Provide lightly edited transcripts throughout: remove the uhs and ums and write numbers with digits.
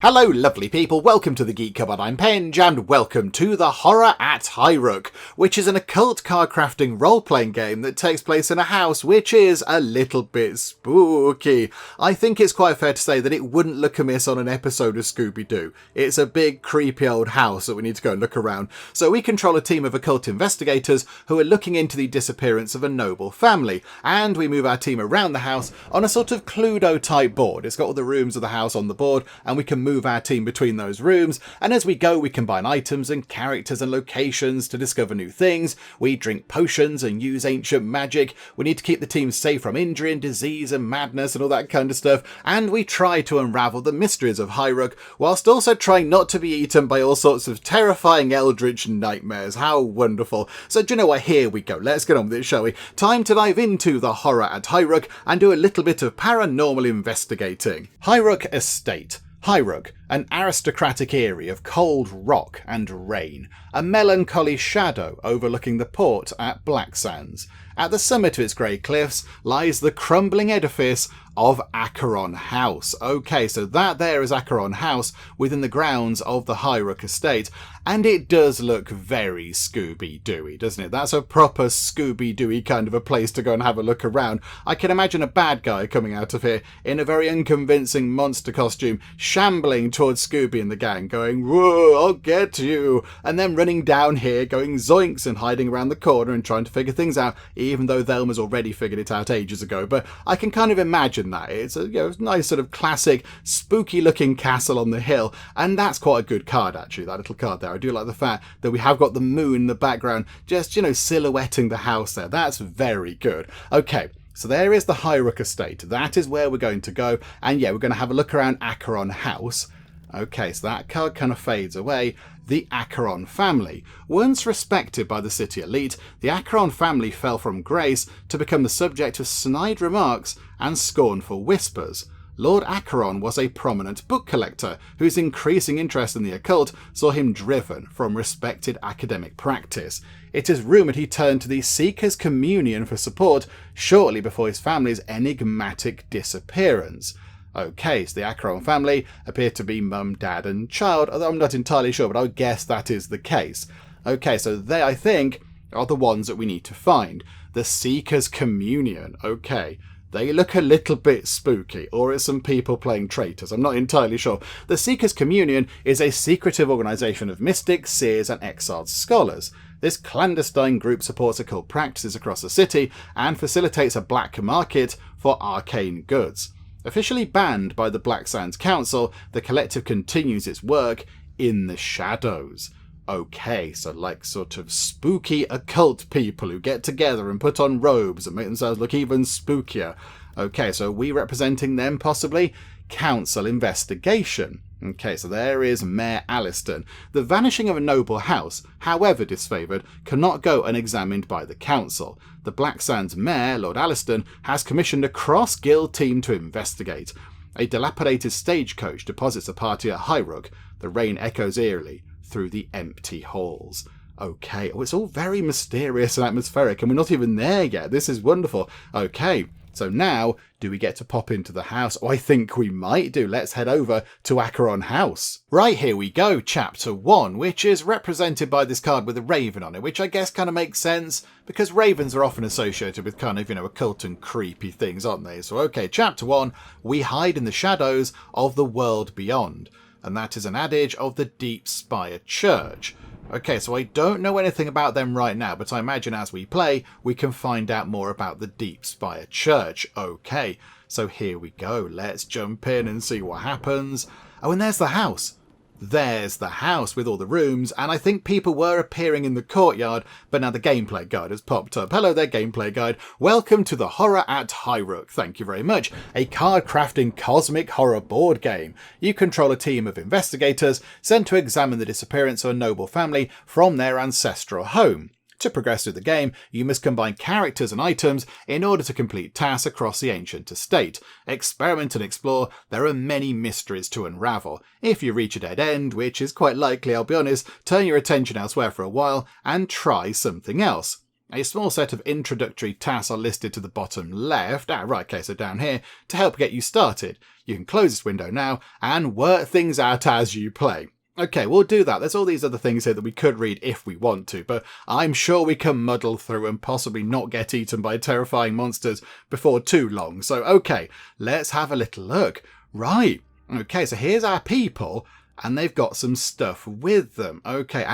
Hello lovely people, welcome to the Geek Cupboard, I'm Penge, and welcome to the Horror at Highrook, which is an occult card crafting role-playing game that takes place in a house which is a little bit spooky. I think it's quite fair to say that it wouldn't look amiss on an episode of Scooby-Doo. It's a big creepy old house that we need to go and look around. So we control a team of occult investigators who are looking into the disappearance of a noble family, and we move our team around the house on a sort of Cluedo type board. It's got all the rooms of the house on the board, and we can move our team between those rooms, and as we go we combine items and characters and locations to discover new things. We drink potions and use ancient magic. We need to keep the team safe from injury and disease and madness and all that kind of stuff, and we try to unravel the mysteries of Highrook whilst also trying not to be eaten by all sorts of terrifying eldritch nightmares. How wonderful. So do you know what, here we go, let's get on with it, shall we? Time to dive into the Horror at Highrook and do a little bit of paranormal investigating. Highrook Estate. Highrook, an aristocratic area of cold rock and rain, a melancholy shadow overlooking the port at Blacksands. At the summit of its grey cliffs lies the crumbling edifice of Ackeron House. Okay, so that there is Ackeron House within the grounds of the Highrook Estate, and it does look very Scooby-Dooey, doesn't it? That's a proper Scooby-Dooey kind of a place to go and have a look around. I can imagine a bad guy coming out of here in a very unconvincing monster costume, shambling towards Scooby and the gang, going, "Whoa, I'll get you," and then running down here, going zoinks and hiding around the corner and trying to figure things out, even though Thelma's already figured it out ages ago. But I can kind of imagine that. It's a nice sort of classic spooky looking castle on the hill, and that's quite a good card actually, that little card there. I do like the fact that we have got the moon in the background, just, silhouetting the house there. That's very good. Okay. So there is the Highrook Estate. That is where we're going to go. And yeah, we're going to have a look around Ackeron House. Okay, so that card kind of fades away. The Ackeron family. Once respected by the city elite, the Ackeron family fell from grace to become the subject of snide remarks and scornful whispers. Lord Ackeron was a prominent book collector whose increasing interest in the occult saw him driven from respected academic practice. It is rumoured he turned to the Seekers' Communion for support shortly before his family's enigmatic disappearance. Okay, so the Ackeron family appear to be mum, dad and child, although I'm not entirely sure, but I would guess that is the case. Okay, so they, I think, are the ones that we need to find. The Seekers' Communion. Okay. They look a little bit spooky, or it's some people playing traitors, I'm not entirely sure. The Seekers' Communion is a secretive organisation of mystics, seers and exiled scholars. This clandestine group supports occult practices across the city and facilitates a black market for arcane goods. Officially banned by the Blacksands Council, the collective continues its work in the shadows. Okay, so like sort of spooky occult people who get together and put on robes and make themselves look even spookier. Okay, so are we representing them possibly? Council investigation. Okay, so there is Mayor Alliston. The vanishing of a noble house, however disfavoured, cannot go unexamined by the council. The Blacksands Mayor, Lord Alliston, has commissioned a cross-guild team to investigate. A dilapidated stagecoach deposits a party at Highrook. The rain echoes eerily through the empty halls. Okay, oh, it's all very mysterious and atmospheric, and we're not even there yet. This is wonderful. Okay, so now, do we get to pop into the house? Oh, I think we might do. Let's head over to Ackeron House. Right, here we go, Chapter 1, which is represented by this card with a raven on it, which I guess kind of makes sense, because ravens are often associated with kind of, occult and creepy things, aren't they? So, okay, Chapter 1, we hide in the shadows of the world beyond. And that is an adage of the Deep Spire Church. Okay, so I don't know anything about them right now, but I imagine as we play, we can find out more about the Deep Spire Church. Okay, so here we go. Let's jump in and see what happens. Oh, and there's the house. There's the house with all the rooms, and I think people were appearing in the courtyard, but now the gameplay guide has popped up. Hello there, gameplay guide. Welcome to the Horror at Highrook. Thank you very much. A card crafting cosmic horror board game. You control a team of investigators sent to examine the disappearance of a noble family from their ancestral home. To progress through the game, you must combine characters and items in order to complete tasks across the ancient estate. Experiment and explore, there are many mysteries to unravel. If you reach a dead end, which is quite likely, I'll be honest, turn your attention elsewhere for a while and try something else. A small set of introductory tasks are listed to the bottom left. Right, okay, so down here to help get you started. You can close this window now and work things out as you play. Okay, we'll do that. There's all these other things here that we could read if we want to, but I'm sure we can muddle through and possibly not get eaten by terrifying monsters before too long. So, okay, let's have a little look. Right, okay, so here's our people, and they've got some stuff with them. Okay,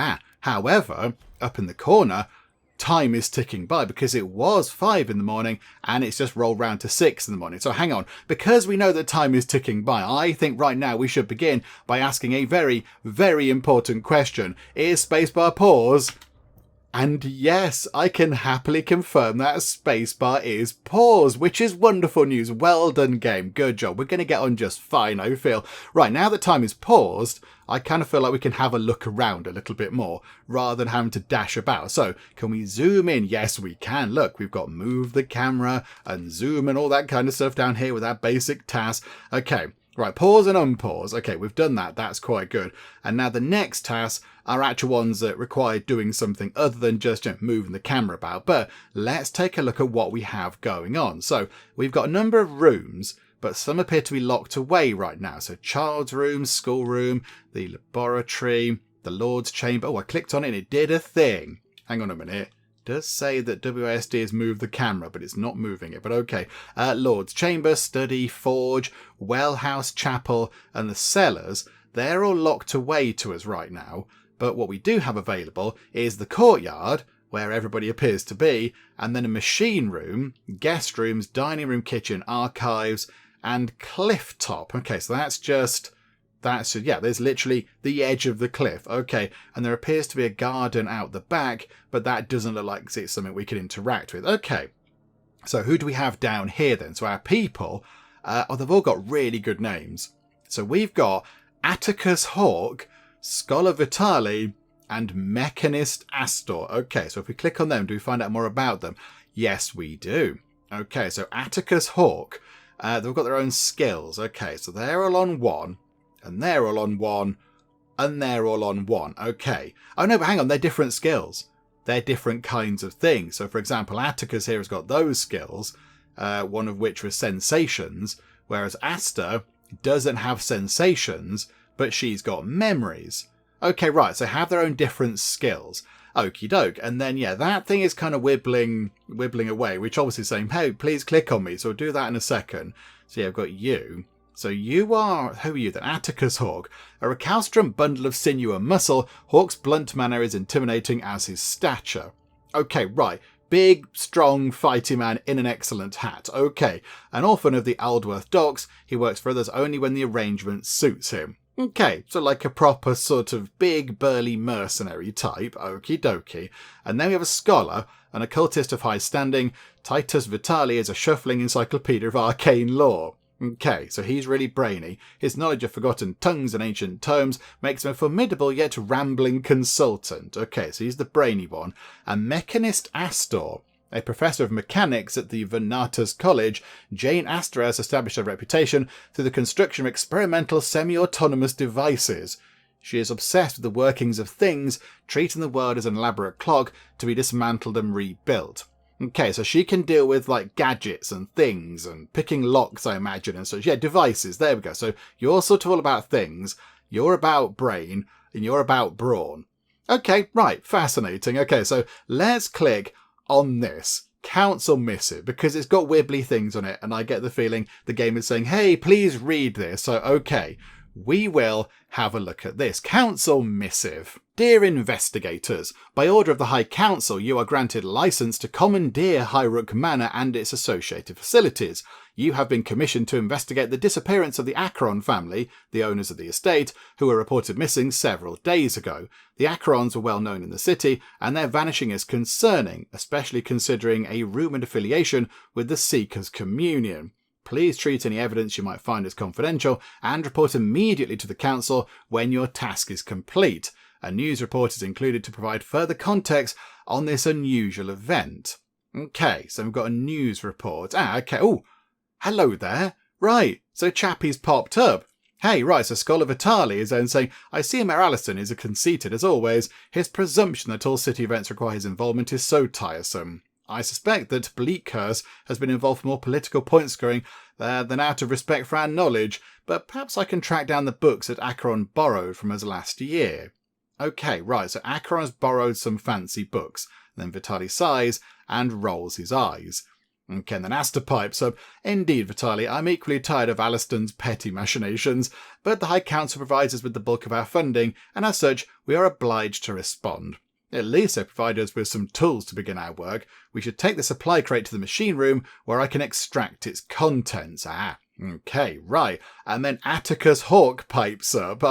however, up in the corner, time is ticking by because it was 5 in the morning and it's just rolled round to 6 in the morning. So hang on, because we know that time is ticking by, I think right now we should begin by asking a very, very important question. Is spacebar pause? And yes, I can happily confirm that spacebar is pause, which is wonderful news. Well done, game. Good job. We're going to get on just fine, I feel. Right, now that time is paused, I kind of feel like we can have a look around a little bit more rather than having to dash about. So can we zoom in? Yes, we can. Look, we've got move the camera and zoom and all that kind of stuff down here with our basic task. Okay. Right, pause and unpause. Okay, we've done that. That's quite good. And now the next tasks are actual ones that require doing something other than just moving the camera about. But let's take a look at what we have going on. So we've got a number of rooms, but some appear to be locked away right now. So child's room, schoolroom, the laboratory, the Lord's chamber. Oh, I clicked on it and it did a thing. Hang on a minute. Does say that WASD has moved the camera, but it's not moving it. But okay. Lord's chamber, study, forge, wellhouse, chapel, and the cellars. They're all locked away to us right now. But what we do have available is the courtyard, where everybody appears to be, and then a machine room, guest rooms, dining room, kitchen, archives, and cliff top. Okay, so there's literally the edge of the cliff. Okay, and there appears to be a garden out the back, but that doesn't look like it's something we can interact with. Okay, so who do we have down here then? So our people, they've all got really good names. So we've got Atticus Hawk, Scholar Vitali, and Mechanist Astor. Okay, so if we click on them, do we find out more about them? Yes, we do. Okay, so Atticus Hawk, they've got their own skills. Okay, so they're all on 1. And they're all on 1, and they're all on 1. Okay. Oh no, but hang on, they're different skills. They're different kinds of things. So for example, Atticus here has got those skills, one of which was sensations, whereas Asta doesn't have sensations, but she's got memories. Okay, right, so have their own different skills. Okie doke. And then, yeah, that thing is kind of wibbling away, which obviously is saying, hey, please click on me. So we'll do that in a second. So yeah, I've got you. So you are, who are you then? Atticus Hawk. A recalcitrant bundle of sinew and muscle, Hawk's blunt manner is intimidating as his stature. Okay, right. Big, strong, fighty man in an excellent hat. Okay. An orphan of the Aldworth docks, he works for others only when the arrangement suits him. Okay, so like a proper sort of big, burly mercenary type. Okie dokie. And then we have a scholar, an occultist of high standing. Titus Vitali is a shuffling encyclopedia of arcane lore. Okay, so he's really brainy. His knowledge of forgotten tongues and ancient tomes makes him a formidable yet rambling consultant. Okay, so he's the brainy one. And Mechanist Astor, a professor of mechanics at the Venatus College, Jane Astor has established a reputation through the construction of experimental semi-autonomous devices. She is obsessed with the workings of things, treating the world as an elaborate clock to be dismantled and rebuilt. Okay, so she can deal with like gadgets and things and picking locks, I imagine, and such. Yeah, devices. There we go. So you're sort of all about things. You're about brain and you're about brawn. Okay, right. Fascinating. Okay, so let's click on this council missive because it's got wibbly things on it. And I get the feeling the game is saying, hey, please read this. So, okay, we will have a look at this. Council missive. Dear investigators, by order of the High Council, you are granted license to commandeer Highrook Manor and its associated facilities. You have been commissioned to investigate the disappearance of the Ackeron family, the owners of the estate, who were reported missing several days ago. The Ackerons were well known in the city, and their vanishing is concerning, especially considering a rumoured affiliation with the Seekers' Communion. Please treat any evidence you might find as confidential and report immediately to the Council when your task is complete. A news report is included to provide further context on this unusual event. Okay, so we've got a news report. Okay. Oh, hello there. Right, so Chappie's popped up. Hey, right, so Scholar Vitali is then saying, I see Mayor Alliston is conceited as always. His presumption that all city events require his involvement is so tiresome. I suspect that Bleakhurst has been involved for more political point scoring than out of respect for our knowledge, but perhaps I can track down the books that Ackeron borrowed from us last year. Okay, right, so Ackeron has borrowed some fancy books. Then Vitali sighs and rolls his eyes. Okay, and then Asta pipes up, Indeed, Vitali, I'm equally tired of Alliston's petty machinations, but the High Council provides us with the bulk of our funding, and as such, we are obliged to respond. At least they provide us with some tools to begin our work. We should take the supply crate to the machine room, where I can extract its contents. Okay, right. And then Atticus Hawke pipes up.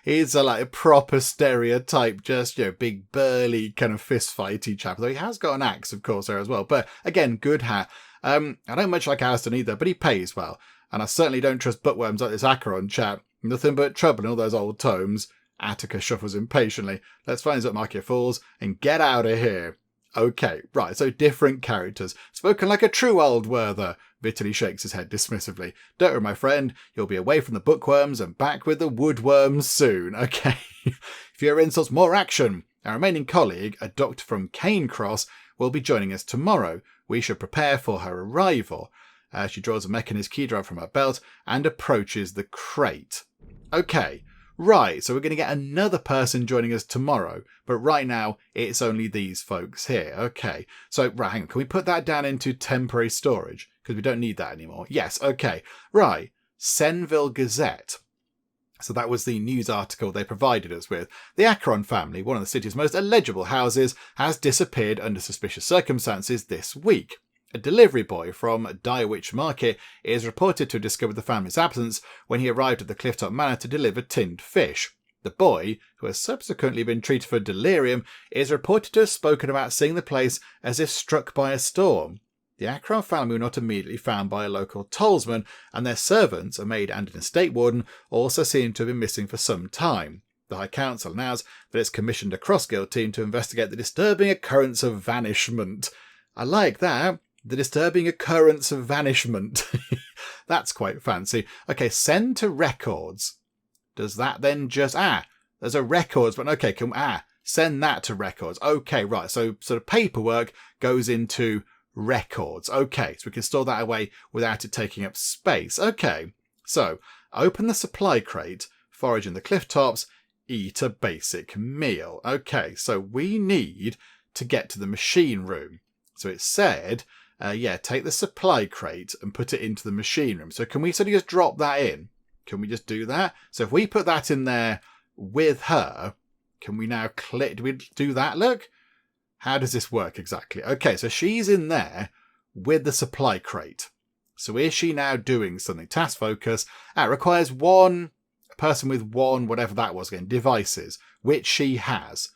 He's a proper stereotype, just, big burly kind of fist fighty chap. Though he has got an axe, of course, there as well. But again, good hat. I don't much like Alliston either, but he pays well. And I certainly don't trust bookworms like this Ackeron chap. Nothing but trouble in all those old tomes. Atticus shuffles impatiently. Let's find up, mark your fools, and get out of here. Okay, right, so different characters. Spoken like a true old Werther. Vitali shakes his head dismissively. Don't worry, my friend. You'll be away from the bookworms and back with the woodworms soon. Okay. Fewer insults, more action. Our remaining colleague, a doctor from Cairncross, will be joining us tomorrow. We should prepare for her arrival. She draws a mechanist key drive from her belt and approaches the crate. Okay. Right, so we're going to get another person joining us tomorrow, but right now it's only these folks here. Okay, so right, hang on, can we put that down into temporary storage? Because we don't need that anymore. Yes, okay, right, Senville Gazette. So that was the news article they provided us with. The Ackeron family, one of the city's most illegible houses, has disappeared under suspicious circumstances this week. A delivery boy from Dyrwich Market is reported to have discovered the family's absence when he arrived at the Clifftop Manor to deliver tinned fish. The boy, who has subsequently been treated for delirium, is reported to have spoken about seeing the place as if struck by a storm. The Ackeron family were not immediately found by a local tollsman, and their servants, a maid and an estate warden, also seem to have been missing for some time. The High Council announced that it's commissioned a cross-guild team to investigate the disturbing occurrence of vanishment. I like that. The disturbing occurrence of vanishment. That's quite fancy. Okay, send to records. Does that then just... there's a records button. Okay, send that to records. Okay, right. So sort of paperwork goes into records. Okay, so we can store that away without it taking up space. Okay, so open the supply crate, forage in the cliff tops, eat a basic meal. Okay, so we need to get to the machine room. So it said... take the supply crate and put it into the machine room. So can we sort of just drop that in? Can we just do that? So if we put that in there with her, can we now click? Do we do that? Look. How does this work exactly? Okay, so she's in there with the supply crate. So is she now doing something? Task focus. Requires a person with one, whatever that was again, devices, which she has.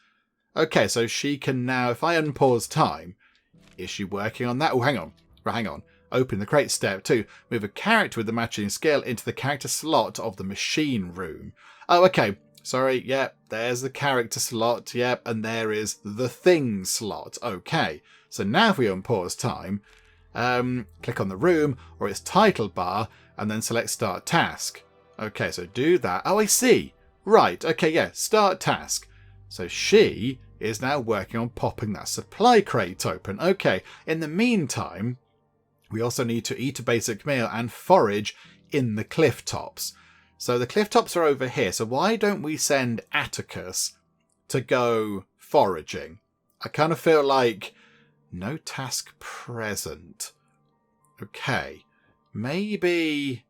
Okay, so she can now, if I unpause time, is she working on that? Oh, hang on. Right, hang on. Open the crate. Step 2. Move a character with the matching scale into the character slot of the machine room. Oh, okay. Sorry. Yep. There's the character slot. Yep. And there is the thing slot. Okay. So now if we unpause time, click on the room or its title bar and then select start task. Okay. So do that. Oh, I see. Right. Okay. Yeah. Start task. So she is now working on popping that supply crate open. Okay, in the meantime, we also need to eat a basic meal and forage in the cliff tops. So the cliff tops are over here, so why don't we send Atticus to go foraging? I kind of feel like no task present. Okay, maybe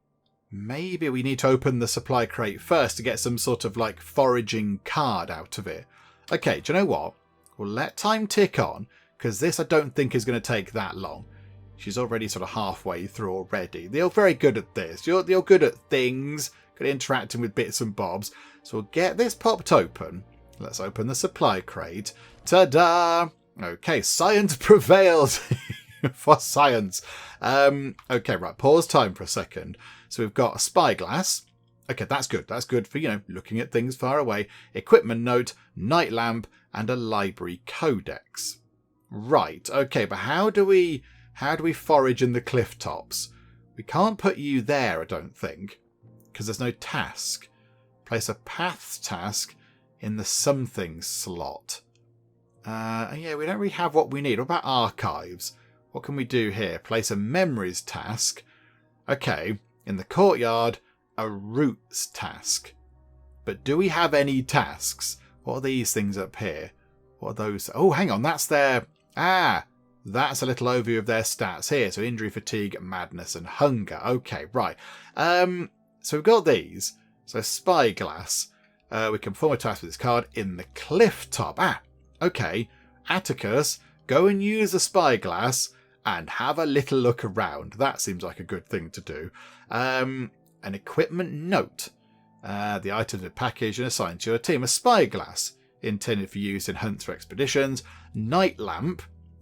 we need to open the supply crate first to get some sort of foraging card out of it. Okay, do you know what? We'll let time tick on, because this I don't think is going to take that long. She's already sort of halfway through already. You're very good at this. You're good at things, good at interacting with bits and bobs. So we'll get this popped open. Let's open the supply crate. Ta-da! Okay, science prevails for science. Okay, right, pause time for a second. So we've got a spyglass. Okay, that's good. That's good for, looking at things far away. Equipment note, night lamp, and a library codex. Right, okay, but how do we forage in the cliff tops? We can't put you there, I don't think. because there's no task. Place a paths task in the something slot. Yeah, we don't really have what we need. What about archives? What can we do here? Place a memories task. Okay, in the courtyard, a routes task. But do we have any tasks? What are these things up here? What are those? Oh, hang on, that's their... that's a little overview of their stats here. So injury, fatigue, madness, and hunger. Okay, right. So we've got these. So spyglass. We can perform a task with this card in the cliff top. Okay. Atticus, go and use the spyglass and have a little look around. That seems like a good thing to do. An equipment note. The items are packaged and assigned to your team. A spyglass, intended for use in hunts or expeditions. Night lamp.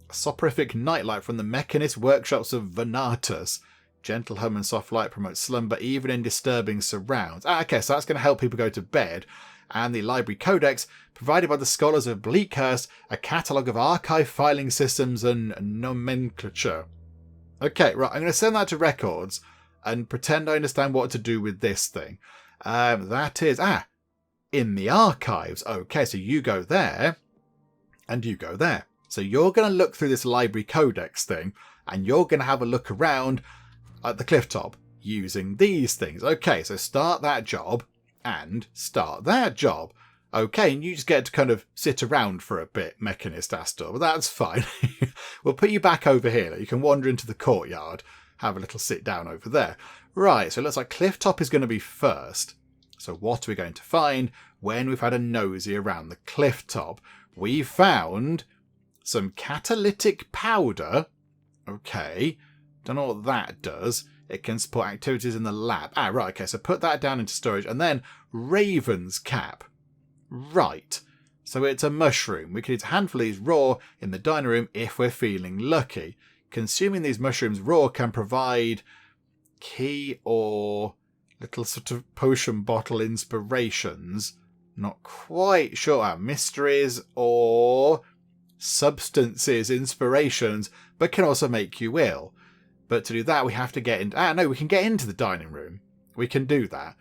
A soporific nightlight from the mechanist workshops of Venatus. Gentle hum and soft light promotes slumber even in disturbing surrounds. Okay, so that's going to help people go to bed. And the library codex, provided by the scholars of Bleakhurst, a catalogue of archive filing systems and nomenclature. Okay, right, I'm going to send that to records and pretend I understand what to do with this thing. That is, in the archives. Okay, so you go there and you go there. So you're going to look through this library codex thing and you're going to have a look around at the cliff top using these things. Okay, so start that job and start that job. Okay, and you just get to kind of sit around for a bit, Mechanist Astor, but that's fine. We'll put you back over here. You can wander into the courtyard, have a little sit down over there. Right, so it looks like cliff top is going to be first. So what are we going to find when we've had a nosy around the cliff top? We found some catalytic powder. Okay, don't know what that does. It can support activities in the lab. Right, okay, so put that down into storage. And then Raven's Cap. Right, so it's a mushroom. We can eat a handful of these raw in the dining room if we're feeling lucky. Consuming these mushrooms raw can provide key or little sort of potion bottle inspirations. Not quite sure. Mysteries or substances inspirations, but can also make you ill. But to do that, we have to get into... no, we can get into the dining room. We can do that.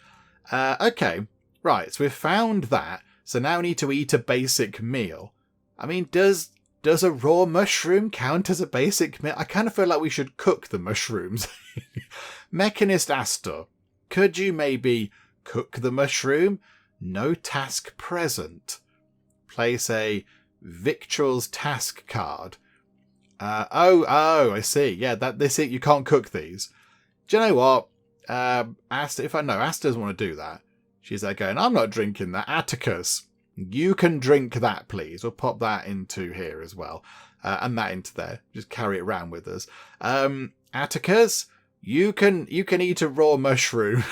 Okay, right, so we've found that. So now we need to eat a basic meal. I mean, does a raw mushroom count as a basic meal? I kind of feel like we should cook the mushrooms. Mechanist Astor, could you maybe cook the mushroom? No task present. Place a victuals task card. I see. Yeah, you can't cook these. Do you know what? Asta doesn't want to do that. She's there going, I'm not drinking that. Atticus, you can drink that, please. We'll pop that into here as well. And that into there. Just carry it around with us. Atticus, you can eat a raw mushroom.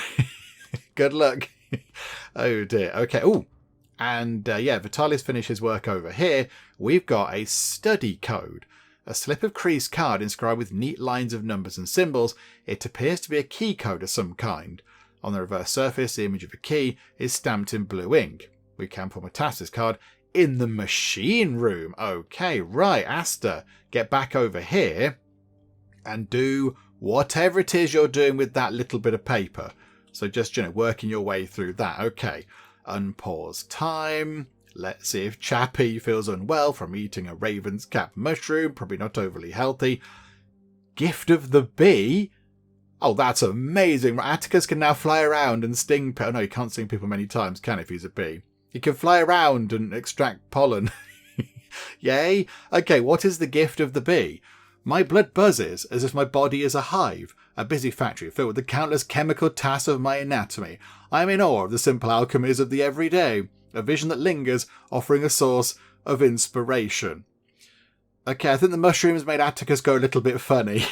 Good luck. Oh dear. Okay. Oh, and Vitalis finishes work over here. We've got a study code. A slip of creased card inscribed with neat lines of numbers and symbols. It appears to be a key code of some kind. On the reverse surface, the image of a key is stamped in blue ink. We can form a task this card in the machine room. Okay, right, Asta, get back over here and do whatever it is you're doing with that little bit of paper. So just, working your way through that. Okay, unpause time. Let's see if Chappie feels unwell from eating a raven's cap mushroom. Probably not overly healthy. Gift of the bee. Oh, that's amazing. Atticus can now fly around and sting people. No, he can't sting people many times, can he, if he's a bee? He can fly around and extract pollen. Yay. Okay, what is the gift of the bee? My blood buzzes as if my body is a hive, a busy factory filled with the countless chemical tasks of my anatomy. I am in awe of the simple alchemies of the everyday. A vision that lingers, offering a source of inspiration. Okay, I think the mushrooms made Atticus go a little bit funny.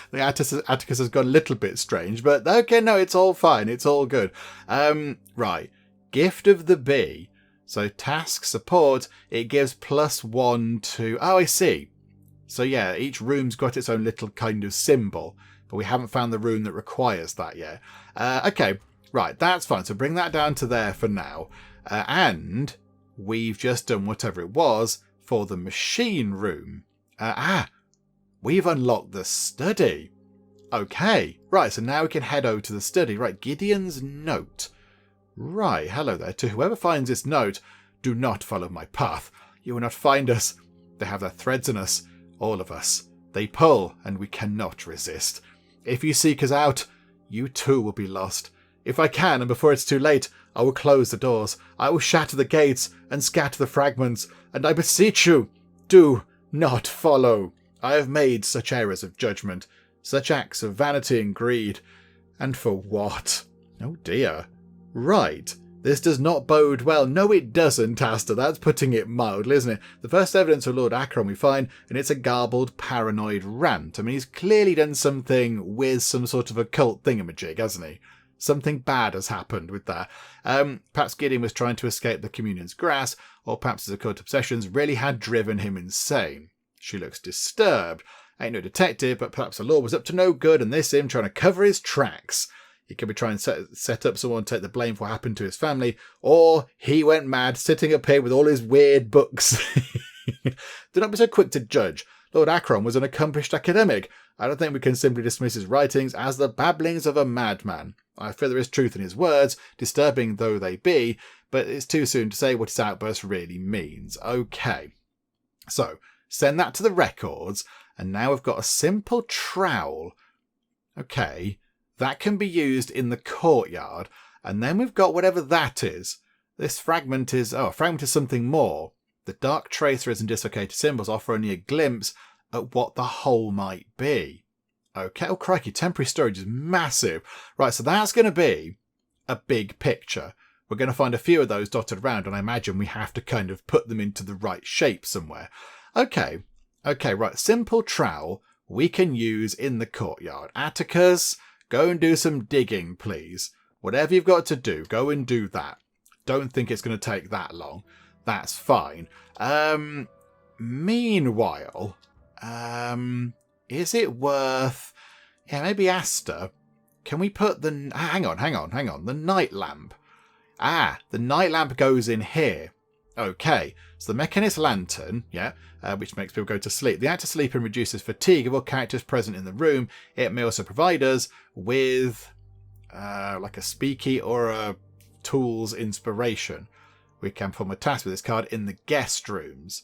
The Atticus has gone a little bit strange, but okay, no, it's all fine. It's all good. Right. Gift of the bee. So task support, it gives +1 to... Oh, I see. So yeah, each room's got its own little kind of symbol, but we haven't found the room that requires that yet. Okay. Right, that's fine. So bring that down to there for now. And we've just done whatever it was for the machine room. We've unlocked the study. Okay, right, so now we can head over to the study. Right, Gideon's note. Right, hello there. To whoever finds this note, do not follow my path. You will not find us. They have their threads in us, all of us. They pull, and we cannot resist. If you seek us out, you too will be lost. If I can, and before it's too late, I will close the doors. I will shatter the gates and scatter the fragments, and I beseech you, do not follow. I have made such errors of judgment, such acts of vanity and greed. And for what? Oh dear. Right. This does not bode well. No, it doesn't, Asta. That's putting it mildly, isn't it? The first evidence of Lord Ackeron we find, and it's a garbled, paranoid rant. I mean, he's clearly done something with some sort of occult thingamajig, hasn't he? Something bad has happened with that. Perhaps Gideon was trying to escape the communion's grass, or perhaps his occult obsessions really had driven him insane. She looks disturbed. Ain't no detective, but perhaps the law was up to no good, and this him trying to cover his tracks. He could be trying to set up someone to take the blame for what happened to his family, or he went mad sitting up here with all his weird books. Do not be so quick to judge. Lord Ackeron was an accomplished academic. I don't think we can simply dismiss his writings as the babblings of a madman. I fear there is truth in his words, disturbing though they be, but it's too soon to say what his outburst really means. Okay. So, send that to the records, and now we've got a simple trowel. Okay. That can be used in the courtyard, and then we've got whatever that is. This fragment is... Oh, a fragment is something more. The dark traceries and dislocated symbols offer only a glimpse at what the whole might be. Okay, oh crikey, temporary storage is massive. Right, so that's going to be a big picture. We're going to find a few of those dotted around, and I imagine we have to kind of put them into the right shape somewhere. Okay, right, simple trowel we can use in the courtyard. Atticus, go and do some digging, please. Whatever you've got to do, go and do that. Don't think it's going to take that long. That's fine. Meanwhile, is it worth... Yeah, maybe Asta. Can we put the... Hang on. The night lamp. Ah, the night lamp goes in here. Okay, so the mechanist lantern, yeah, which makes people go to sleep. The active sleeping reduces fatigue of all characters present in the room. It may also provide us with like a speaky or a tools inspiration. We can perform a task with this card in the guest rooms.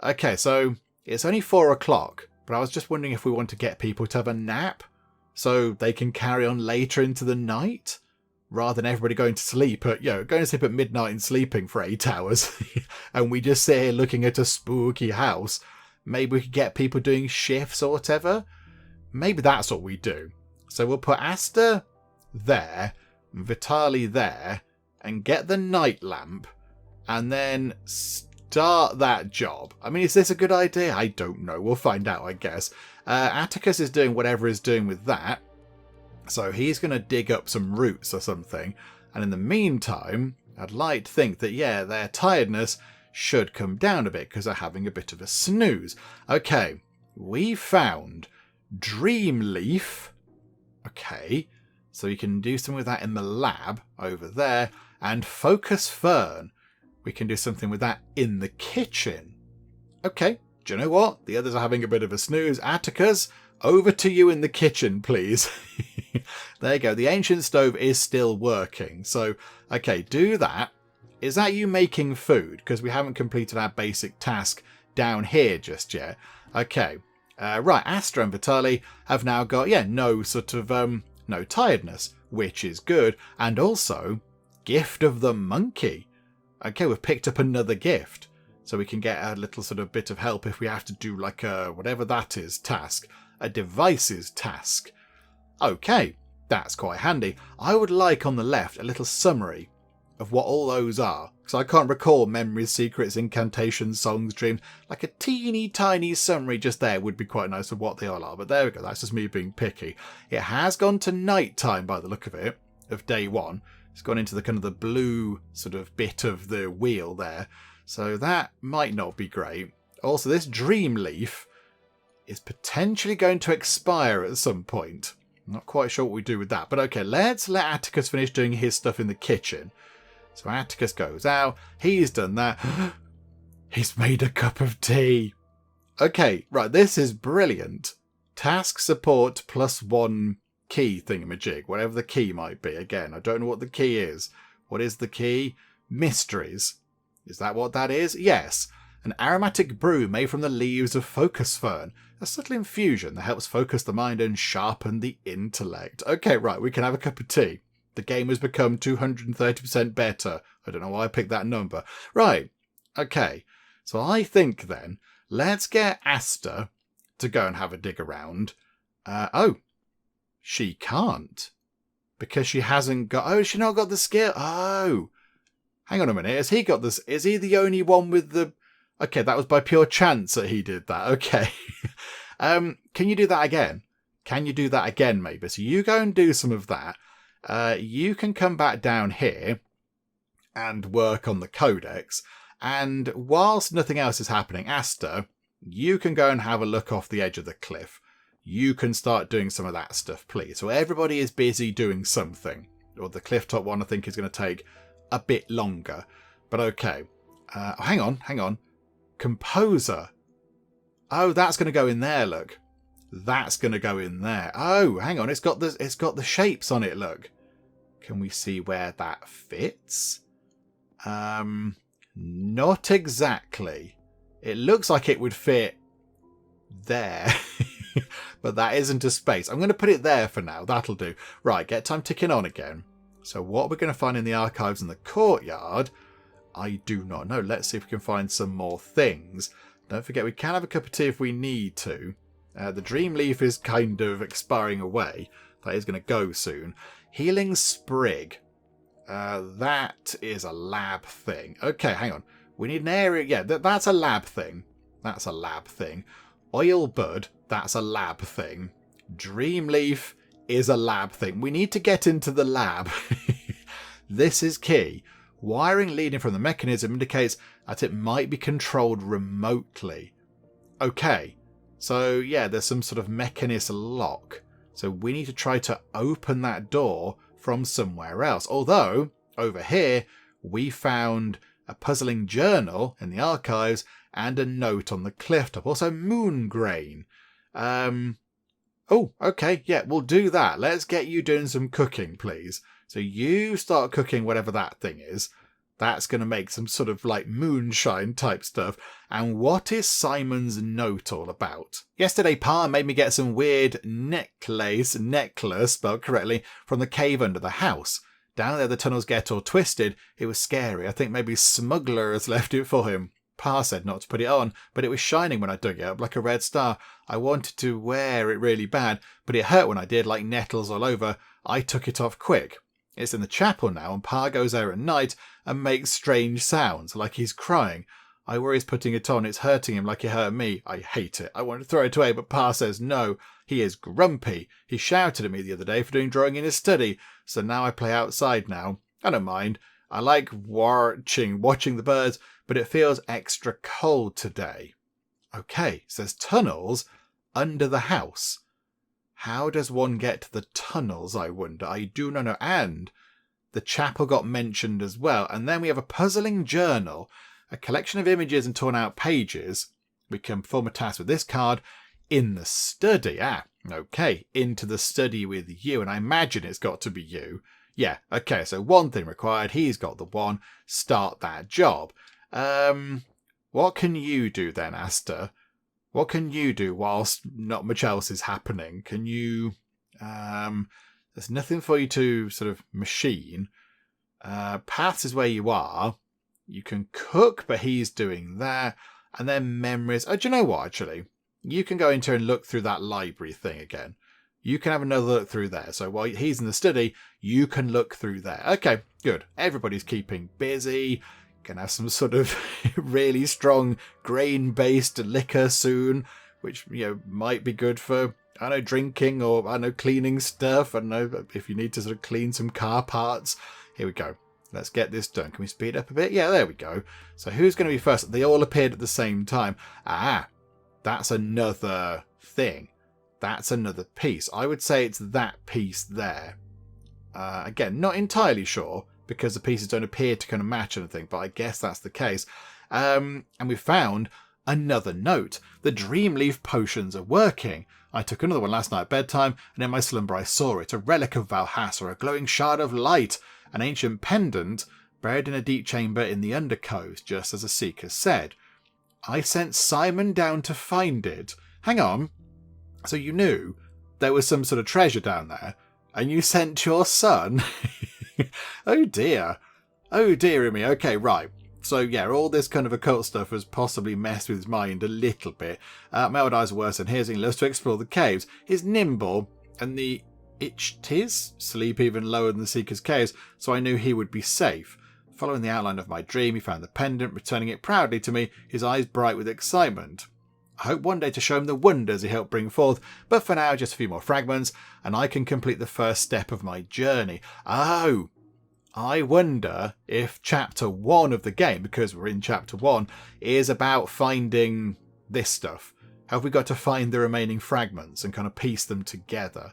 Okay, so it's only 4 o'clock, but I was just wondering if we want to get people to have a nap so they can carry on later into the night, rather than everybody going to sleep at, going to sleep at midnight and sleeping for 8 hours, and we just sit here looking at a spooky house. Maybe we could get people doing shifts or whatever. Maybe that's what we do. So we'll put Asta there, Vitali there, and get the night lamp, and then start that job. I mean, is this a good idea? I don't know. We'll find out, I guess. Atticus is doing whatever he's doing with that. So he's going to dig up some roots or something. And in the meantime, I'd like to think that, yeah, their tiredness should come down a bit because they're having a bit of a snooze. Okay, we found Dream Leaf. Okay, so we can do something with that in the lab over there. And Focus Fern. We can do something with that in the kitchen. Okay, do you know what? The others are having a bit of a snooze. Atticus, over to you in the kitchen, please. There you go. The ancient stove is still working. So, okay, do that. Is that you making food? Because we haven't completed our basic task down here just yet. Okay. Right, Astra and Vitali have now got, no sort of, no tiredness, which is good. And also, Gift of the Monkey. Okay, we've picked up another gift. So we can get a little sort of bit of help if we have to do like a, whatever that is, task. A devices task. Okay, that's quite handy. I would like on the left a little summary of what all those are. Because I can't recall memories, secrets, incantations, songs, dreams. Like a teeny tiny summary just there would be quite nice of what they all are. But there we go, that's just me being picky. It has gone to night time by the look of it, of day 1. It's gone into the kind of the blue sort of bit of the wheel there. So that might not be great. Also, this Dream Leaf is potentially going to expire at some point. I'm not quite sure what we do with that. But okay, let's let Atticus finish doing his stuff in the kitchen. So Atticus goes out. He's done that. He's made a cup of tea. Okay, right, this is brilliant. task support +1 key thingamajig, whatever the key might be. Again, I don't know what the key is. What is the key? Mysteries. Is that what that is? Yes. An aromatic brew made from the leaves of focus fern. A subtle infusion that helps focus the mind and sharpen the intellect. Okay, right, we can have a cup of tea. The game has become 230% better. I don't know why I picked that number. Right, okay. So I think then, let's get Asta to go and have a dig around. Oh, she can't. Because she hasn't got... Oh, she not got the skill. Oh. Hang on a minute. Has he got this? Is he the only one with the... Okay, that was by pure chance that he did that. Okay. Can you do that again? Can you do that again, maybe? So you go and do some of that. You can come back down here and work on the codex. And whilst nothing else is happening, Asta, you can go and have a look off the edge of the cliff. You can start doing some of that stuff, please. So everybody is busy doing something. Or the cliff top one, I think, is going to take a bit longer. But okay. Hang on. Composer. Oh, that's going to go in there, look. That's going to go in there. Oh, hang on. It's got the shapes on it, look. Can we see where that fits? Not exactly. It looks like it would fit there. But that isn't a space. I'm going to put it there for now. That'll do. Right, get time ticking on again. So what we're going to find in the archives in the courtyard, I do not know. Let's see if we can find some more things. Don't forget, we can have a cup of tea if we need to. The dream leaf is kind of expiring away. That is going to go soon. Healing sprig. That is a lab thing. Okay, hang on. We need an area. Yeah, that's a lab thing. That's a lab thing. Oil bud. That's a lab thing. Dream leaf is a lab thing. We need to get into the lab. This is key. Wiring leading from the mechanism indicates that it might be controlled remotely. Okay. So, yeah, there's some sort of mechanism lock. So we need to try to open that door from somewhere else. Although, over here, we found a puzzling journal in the archives and a note on the cliff top. Also, moon grain. Oh, okay, yeah, we'll do that. Let's get you doing some cooking, please. So you start cooking whatever that thing is. That's going to make some sort of like moonshine type stuff. And what is Simon's note all about? Yesterday, Pa made me get some weird necklace, spelled correctly, from the cave under the house. Down there the tunnels get all twisted. It was scary. I think maybe smugglers left it for him. Pa said not to put it on, but it was shining when I dug it up like a red star. I wanted to wear it really bad, but it hurt when I did, like nettles all over. I took it off quick. It's in the chapel now, and Pa goes there at night and makes strange sounds, like he's crying. I worry he's putting it on. It's hurting him like it hurt me. I hate it. I want to throw it away, but Pa says no. He is grumpy. He shouted at me the other day for doing drawing in his study, so now I play outside now. I don't mind. I like watching the birds, but it feels extra cold today. Okay, so there's tunnels under the house. How does one get to the tunnels, I wonder? I do not know. And the chapel got mentioned as well. And then we have a puzzling journal, a collection of images and torn out pages. We can perform a task with this card in the study. Okay, into the study with you. And I imagine it's got to be you. Yeah, okay, so one thing required. He's got the one. Start that job. What can you do then, Asta? What can you do whilst not much else is happening? Can you... there's nothing for you to sort of machine. Paths is where you are. You can cook, but he's doing that. And then memories. Oh, do you know what, actually? You can go into and look through that library thing again. You can have another look through there. So while he's in the study, you can look through there. Okay, good. Everybody's keeping busy. Can have some sort of really strong grain-based liquor soon, which, you know, might be good for, I don't know, drinking or, I don't know, cleaning stuff. I don't know, if you need to sort of clean some car parts. Here we go. Let's get this done. Can we speed up a bit? Yeah, there we go. So who's going to be first? They all appeared at the same time. That's another thing. That's another piece. I would say it's that piece there. Again, not entirely sure, because the pieces don't appear to kind of match anything, but I guess that's the case. And we found another note. The Dreamleaf potions are working. I took another one last night at bedtime, and in my slumber I saw it, a relic of Valhassa, a glowing shard of light, an ancient pendant buried in a deep chamber in the undercoast, just as the seeker said. I sent Simon down to find it. Hang on. So you knew there was some sort of treasure down there, and you sent your son? Oh dear. Oh dear me. Okay, right. So yeah, all this kind of occult stuff has possibly messed with his mind a little bit. My old eyes are worse than his, and he loves to explore the caves. He's nimble, and the Ichtis sleep even lower than the Seeker's caves, so I knew he would be safe. Following the outline of my dream, he found the pendant, returning it proudly to me, his eyes bright with excitement. I hope one day to show him the wonders he helped bring forth, but for now just a few more fragments, and I can complete the first step of my journey. Oh! I wonder if chapter 1 of the game, because we're in chapter 1, is about finding this stuff. Have we got to find the remaining fragments and kind of piece them together?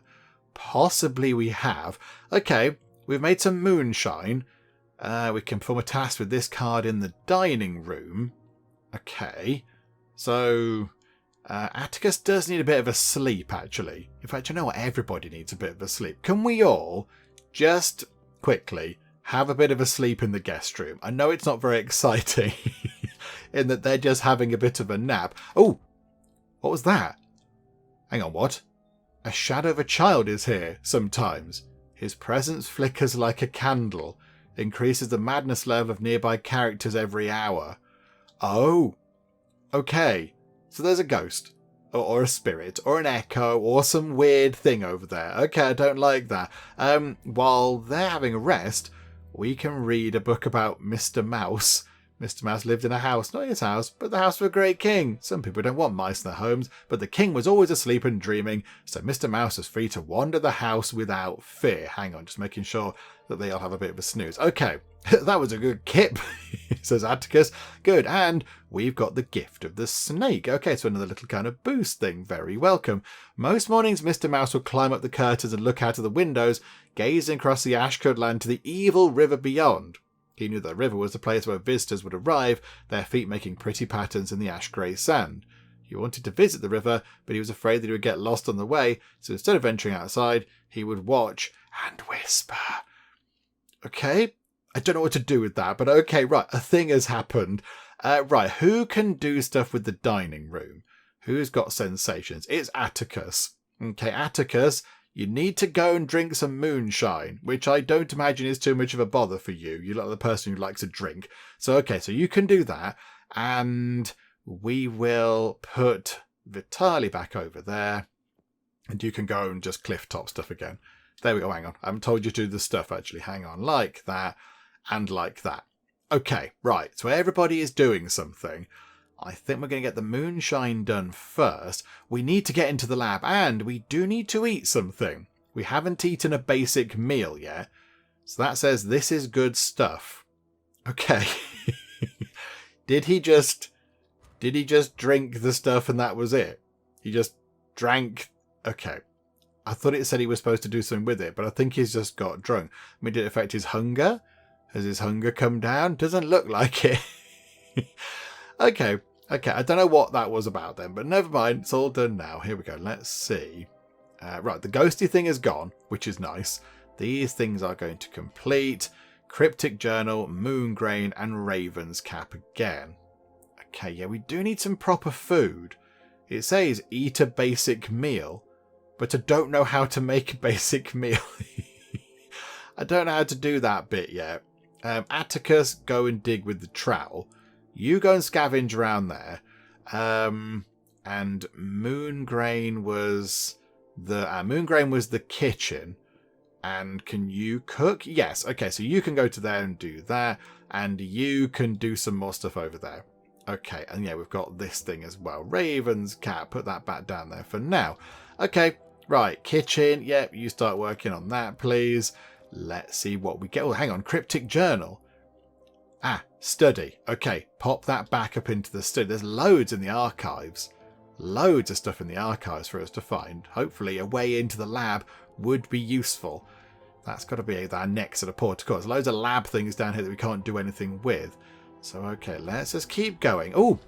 Possibly we have. Okay, we've made some moonshine. We can perform a task with this card in the dining room. Okay, so Atticus does need a bit of a sleep, actually. In fact, you know what? Everybody needs a bit of a sleep. Can we all just quickly have a bit of a sleep in the guest room? I know it's not very exciting in that they're just having a bit of a nap. Oh, what was that? Hang on, what? A shadow of a child is here sometimes. His presence flickers like a candle, increases the madness level of nearby characters every hour. Oh, okay. So there's a ghost, or a spirit, or an echo, or some weird thing over there. Okay, I don't like that. While they're having a rest, we can read a book about Mr. Mouse. Mr. Mouse lived in a house, not his house, but the house of a great king. Some people don't want mice in their homes, but the king was always asleep and dreaming, so Mr. Mouse was free to wander the house without fear. Hang on, just making sure that they all have a bit of a snooze. Okay, that was a good kip, says Atticus. Good, and we've got the gift of the snake. Okay, so another little kind of boost thing. Very welcome. Most mornings, Mr. Mouse would climb up the curtains and look out of the windows, gazing across the ash-covered land to the evil river beyond. He knew the river was the place where visitors would arrive, their feet making pretty patterns in the ash-grey sand. He wanted to visit the river, but he was afraid that he would get lost on the way, so instead of venturing outside, he would watch and whisper. Okay, I don't know what to do with that, but okay, right, a thing has happened. Right, who can do stuff with the dining room? Who's got sensations? It's Atticus. Okay, Atticus, you need to go and drink some moonshine, which I don't imagine is too much of a bother for you. You look like the person who likes to drink. So, okay, so you can do that. And we will put Vitali back over there. And you can go and just cliff top stuff again. There we go, hang on. I haven't told you to do the stuff, actually. Hang on, like that and like that. Okay, right, so everybody is doing something. I think we're going to get the moonshine done first. We need to get into the lab, and we do need to eat something. We haven't eaten a basic meal yet, so that says this is good stuff. Okay. Did he just drink the stuff and that was it? He just drank. Okay. I thought it said he was supposed to do something with it, but I think he's just got drunk. I mean, did it affect his hunger? Has his hunger come down? Doesn't look like it. Okay, I don't know what that was about then, but never mind. It's all done now. Here we go. Let's see. Right, the ghosty thing is gone, which is nice. These things are going to complete. Cryptic Journal, Moon Grain, and Raven's Cap again. Okay, yeah, we do need some proper food. It says eat a basic meal, but I don't know how to make a basic meal. I don't know how to do that bit yet. Atticus, go and dig with the trowel. You go and scavenge around there. And Moon Grain was the kitchen. And can you cook? Yes. Okay, so you can go to there and do that. And you can do some more stuff over there. Okay, and yeah, we've got this thing as well. Raven's Cat, put that back down there for now. Okay, right, kitchen. Yep, you start working on that, please. Let's see what we get. Oh, hang on, Cryptic Journal. Ah, study. Okay, pop that back up into the study. There's loads in the archives. Loads of stuff in the archives for us to find. Hopefully a way into the lab would be useful. That's got to be our next sort of port of call. There's loads of lab things down here that we can't do anything with. So, okay, let's just keep going. Oh,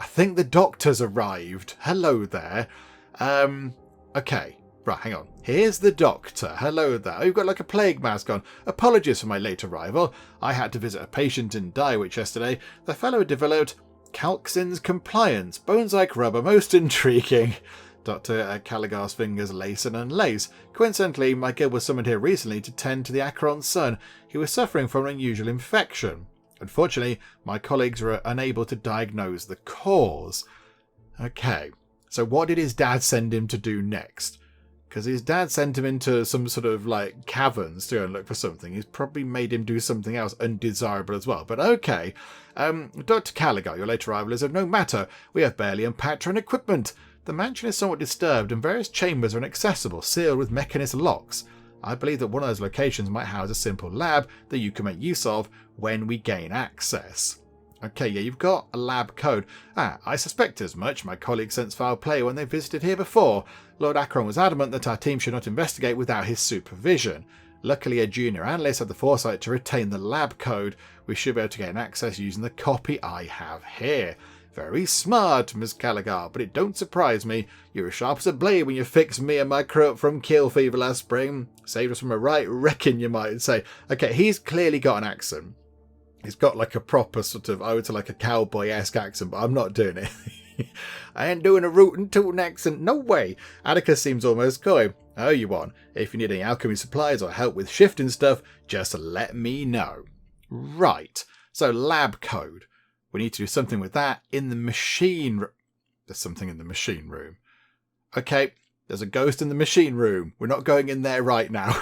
I think the doctor's arrived. Hello there. Okay. Right, hang on. Here's the doctor. Hello there. You've got like a plague mask on. Apologies for my late arrival. I had to visit a patient in Dywich yesterday. The fellow had developed Calxin's compliance. Bones like rubber. Most intriguing. Dr. Caligar's fingers lace and unlace. Coincidentally, my guild was summoned here recently to tend to the Ackeron's son. He was suffering from an unusual infection. Unfortunately, my colleagues were unable to diagnose the cause. Okay, so what did his dad send him to do next? Because his dad sent him into some sort of like caverns to go and look for something. He's probably made him do something else undesirable as well. But okay. Dr. Caligar, your late arrival is of no matter. We have barely unpacked our equipment. The mansion is somewhat disturbed and various chambers are inaccessible, sealed with mechanist locks. I believe that one of those locations might house a simple lab that you can make use of when we gain access. Okay, yeah, you've got a lab code. I suspect as much. My colleague sensed foul play when they visited here before. Lord Ackeron was adamant that our team should not investigate without his supervision. Luckily, a junior analyst had the foresight to retain the lab code. We should be able to gain access using the copy I have here. Very smart, Miss Caligar, but it don't surprise me. You're as sharp as a blade when you fixed me and my crew up from kill fever last spring. Saved us from a right wrecking, you might say. Okay, he's clearly got an accent. He's got like a proper sort of, I would say like a cowboy-esque accent, but I'm not doing it. I ain't doing a rootin' tootin' accent, no way. Atticus seems almost coy. Oh, you want? If you need any alchemy supplies or help with shifting stuff, just let me know. Right, so lab code. We need to do something with that in the machine room. There's something in the machine room. Okay, there's a ghost in the machine room. We're not going in there right now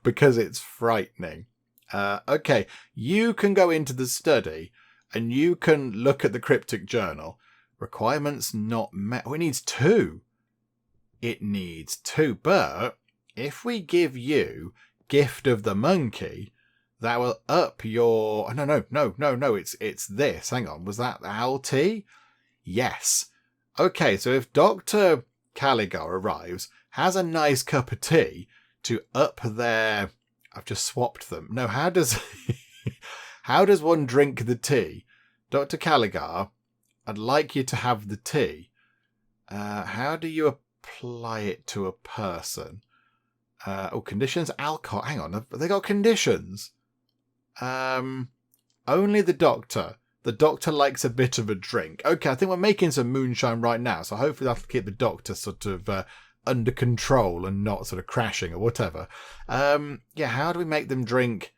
because it's frightening. Okay, you can go into the study and you can look at the cryptic journal. Requirements not met. Oh, it needs 2. It needs 2. But if we give you Gift of the Monkey, that will up your... No. It's this. Hang on. Was that LT? Yes. Okay, so if Dr. Caligar arrives, has a nice cup of tea to up their... I've just swapped them. No, how does... how does one drink the tea? Dr. Caligar, I'd like you to have the tea. How do you apply it to a person? Conditions? Alcohol. Hang on. Have they got conditions? Only the doctor. The doctor likes a bit of a drink. Okay, I think we're making some moonshine right now, so hopefully that'll keep the doctor sort of under control and not sort of crashing or whatever. Yeah, how do we make them drink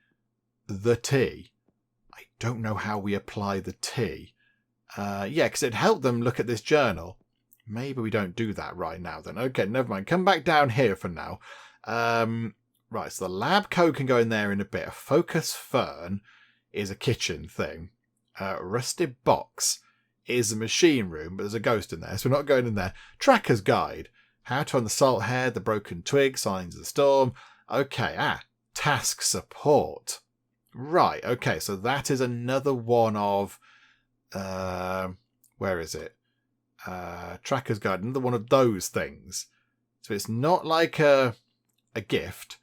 the tea? I don't know how we apply the tea. Yeah, because it'd help them look at this journal. Maybe we don't do that right now then. Okay, never mind. Come back down here for now. Right, so the lab code can go in there in a bit. A focus fern is a kitchen thing. Rusted box is a machine room, but there's a ghost in there, so we're not going in there. Tracker's guide. How to find the salt hair, the broken twig, signs of the storm. Okay, task support. Right, okay, so that is another one of... where is it? Tracker's guide, another one of those things. So it's not like a gift.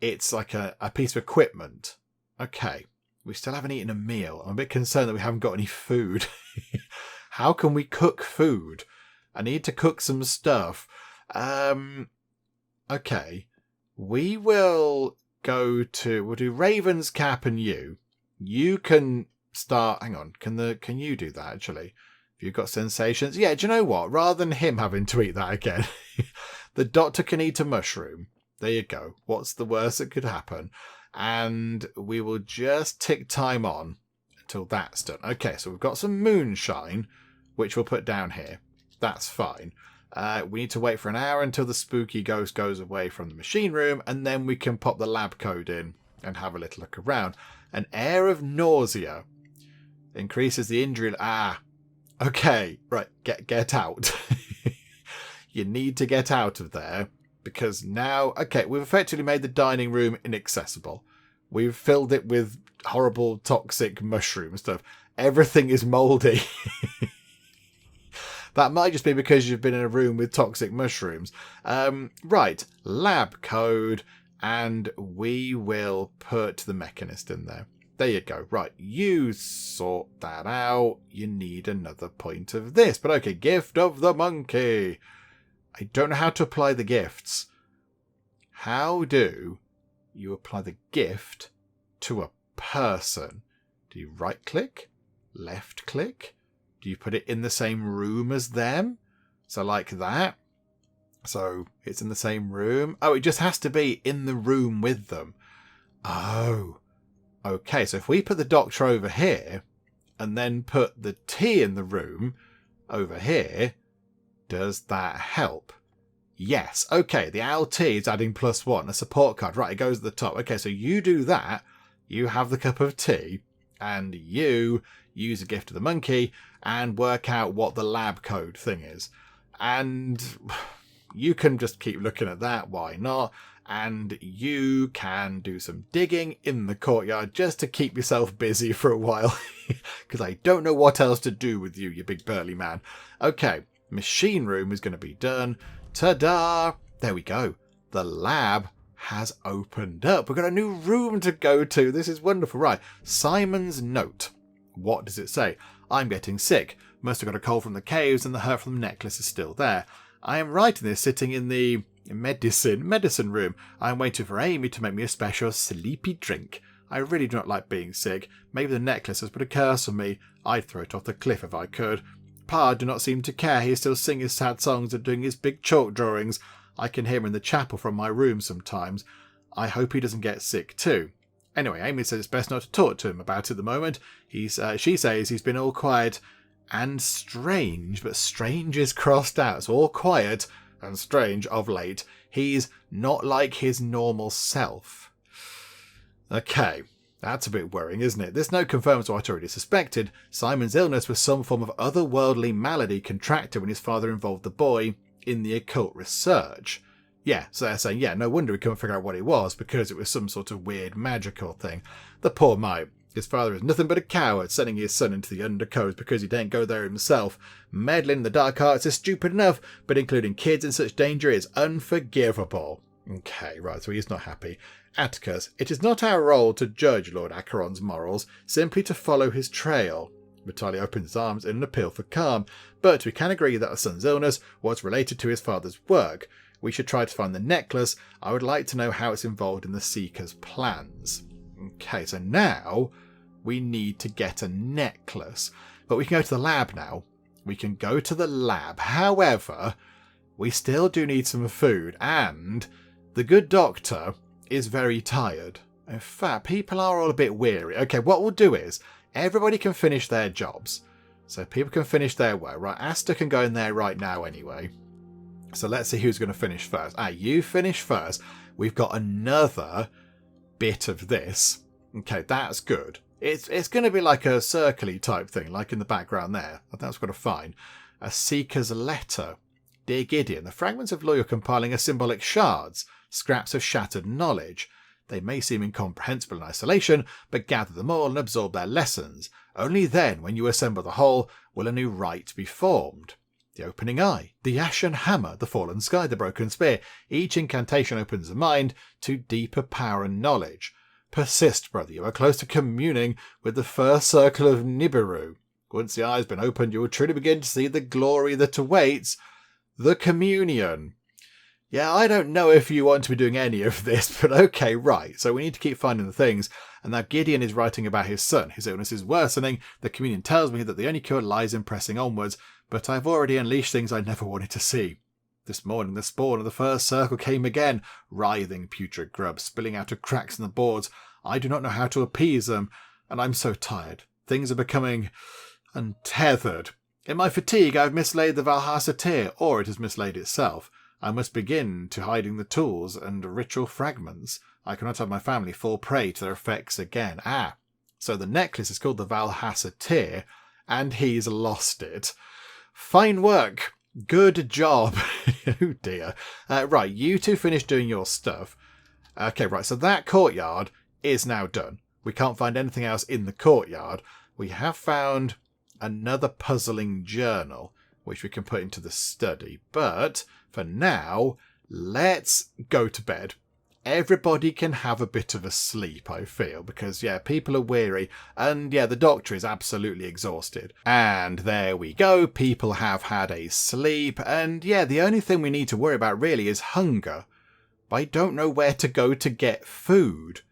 It's like a piece of equipment. Okay. We still haven't eaten a meal. I'm a bit concerned that we haven't got any food. How can we cook food? I need to cook some stuff. Okay. We will go to... We'll do Raven's Cap and you. You can start... Hang on. Can you do that, actually? If you've got sensations... Yeah, do you know what? Rather than him having to eat that again, the doctor can eat a mushroom. There you go. What's the worst that could happen? And we will just tick time on until that's done. Okay, so we've got some moonshine, which we'll put down here. That's fine. We need to wait for an hour until the spooky ghost goes away from the machine room, and then we can pop the lab code in and have a little look around. An air of nausea increases the injury... okay, right, get out. You need to get out of there. Because now, okay, we've effectively made the dining room inaccessible. We've filled it with horrible, toxic mushroom stuff. Everything is mouldy. That might just be because you've been in a room with toxic mushrooms. Right, lab code, and we will put the mechanist in there. There you go. Right, you sort that out. You need another point of this. But okay, Gift of the Monkey. I don't know how to apply the gifts. How do you apply the gift to a person? Do you right click? Left click? Do you put it in the same room as them? So like that. So it's in the same room. Oh, it just has to be in the room with them. Oh. Okay, so if we put the doctor over here and then put the tea in the room over here, does that help? Yes. Okay, the LT is adding +1, a support card. Right, it goes at the top. Okay, so you do that. You have the cup of tea and you use a gift of the monkey and work out what the lab code thing is. And you can just keep looking at that. Why not? And you can do some digging in the courtyard just to keep yourself busy for a while. Because I don't know what else to do with you big burly man. Okay, machine room is going to be done. Ta-da! There we go. The lab has opened up. We've got a new room to go to. This is wonderful. Right, Simon's note. What does it say? I'm getting sick. Must have got a cold from the caves and the hurt from the necklace is still there. I am writing this sitting in the medicine room. I am waiting for Amy to make me a special sleepy drink. I really do not like being sick. Maybe the necklace has put a curse on me. I'd throw it off the cliff if I could. Pa do not seem to care. He is still singing his sad songs and doing his big chalk drawings. I can hear him in the chapel from my room sometimes. I hope he doesn't get sick too. Anyway, Amy says it's best not to talk to him about it at the moment. She says he's been all quiet and strange, but strange is crossed out. So all quiet and strange of late. He's not like his normal self. Okay, that's a bit worrying, isn't it? This note confirms what I already suspected. Simon's illness was some form of otherworldly malady contracted when his father involved the boy in the occult research. Yeah, so they're saying, yeah, no wonder we couldn't figure out what it was, because it was some sort of weird magical thing. The poor mite. His father is nothing but a coward, sending his son into the undercoast because he daren't go there himself. Meddling in the dark arts is stupid enough, but including kids in such danger is unforgivable. Okay, right, so he's not happy. Atticus, it is not our role to judge Lord Ackeron's morals, simply to follow his trail. Vitaly opens his arms in an appeal for calm, but we can agree that our son's illness was related to his father's work. We should try to find the necklace. I would like to know how it's involved in the Seeker's plans. Okay, so now we need to get a necklace. But we can go to the lab now. We can go to the lab. However, we still do need some food. And the good doctor is very tired. In fact, people are all a bit weary. Okay, what we'll do is everybody can finish their jobs. So people can finish their work. Right, Asta can go in there right now anyway. So let's see who's going to finish first. You finish first. We've got another bit of this. Okay, that's good. It's going to be like a circly type thing, like in the background there. I think that's got to find. A Seeker's letter. Dear Gideon, the fragments of law you're compiling are symbolic shards, scraps of shattered knowledge. They may seem incomprehensible in isolation, but gather them all and absorb their lessons. Only then, when you assemble the whole, will a new rite be formed. The opening eye, the ashen hammer, the fallen sky, the broken spear. Each incantation opens the mind to deeper power and knowledge. Persist, brother, you are close to communing with the first circle of Nibiru. Once the eye has been opened, you will truly begin to see the glory that awaits the communion. Yeah, I don't know if you want to be doing any of this, but okay, right. So we need to keep finding the things. And now Gideon is writing about his son. His illness is worsening. The communion tells me that the only cure lies in pressing onwards, but I've already unleashed things I never wanted to see. This morning the spawn of the first circle came again, writhing putrid grubs, spilling out of cracks in the boards. I do not know how to appease them, and I'm so tired. Things are becoming untethered. In my fatigue I've mislaid the Valhalla, or it has mislaid itself. I must begin to hiding the tools and ritual fragments. I cannot have my family fall prey to their effects again. So the necklace is called the Valhalla, and he's lost it. Fine work. Good job. Oh dear. Right, you two finish doing your stuff. Okay, right, so that courtyard is now done. We can't find anything else in the courtyard. We have found another puzzling journal, which we can put into the study. But for now, let's go to bed. everybody can have a bit of a sleep, I feel, because, yeah, people are weary, and, yeah, the doctor is absolutely exhausted. And there we go, people have had a sleep, and, yeah, the only thing we need to worry about, really, is hunger. But I don't know where to go to get food.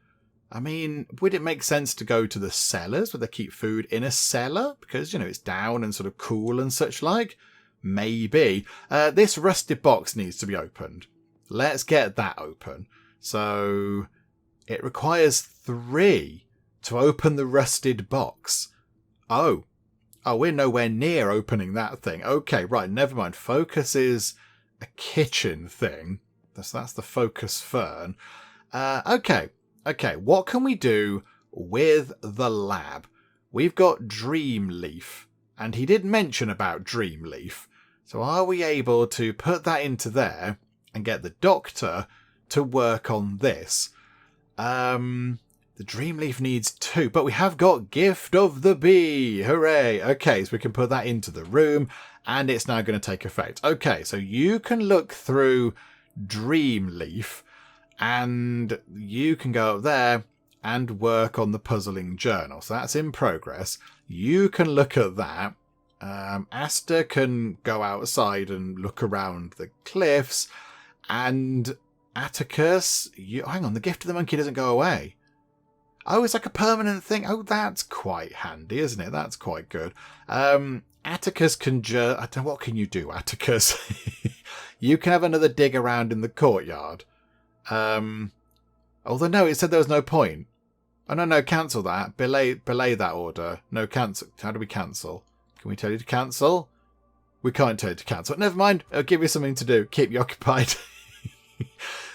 I mean, would it make sense to go to the cellars, where they keep food in a cellar? Because, you know, it's down and sort of cool and such like. Maybe. This rusted box needs to be opened. Let's get that open. So it requires 3 to open the rusted box. Oh, we're nowhere near opening that thing. Okay, right, never mind. Focus is a kitchen thing. That's the focus fern. Okay, what can we do with the lab? We've got Dreamleaf, and he did mention about Dreamleaf. So are we able to put that into there and get the doctor to work on this? The Dreamleaf needs 2, but we have got Gift of the Bee. Hooray. Okay, so we can put that into the room, and it's now going to take effect. Okay, so you can look through Dreamleaf, and you can go up there and work on the puzzling journal. So that's in progress. You can look at that. Asta can go outside and look around the cliffs, and Atticus, hang on, the gift of the monkey doesn't go away. Oh, it's like a permanent thing. Oh, that's quite handy, isn't it? That's quite good. Atticus can I don't know, what can you do, Atticus? You can have another dig around in the courtyard. Although, no, it said there was no point. Oh, no, cancel that. Belay that order. No, cancel. How do we cancel? Can we tell you to cancel? We can't tell you to cancel. Never mind. I'll give you something to do. Keep you occupied.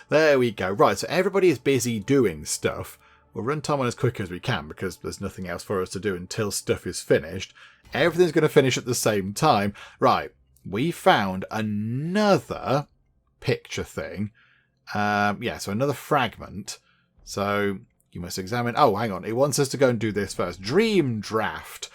There we go. Right, so everybody is busy doing stuff. We'll run time on as quick as we can because there's nothing else for us to do until stuff is finished. Everything's going to finish at the same time. Right, we found another picture thing. Yeah, so another fragment. So you must examine... Oh, hang on. It wants us to go and do this first. Dream Draft.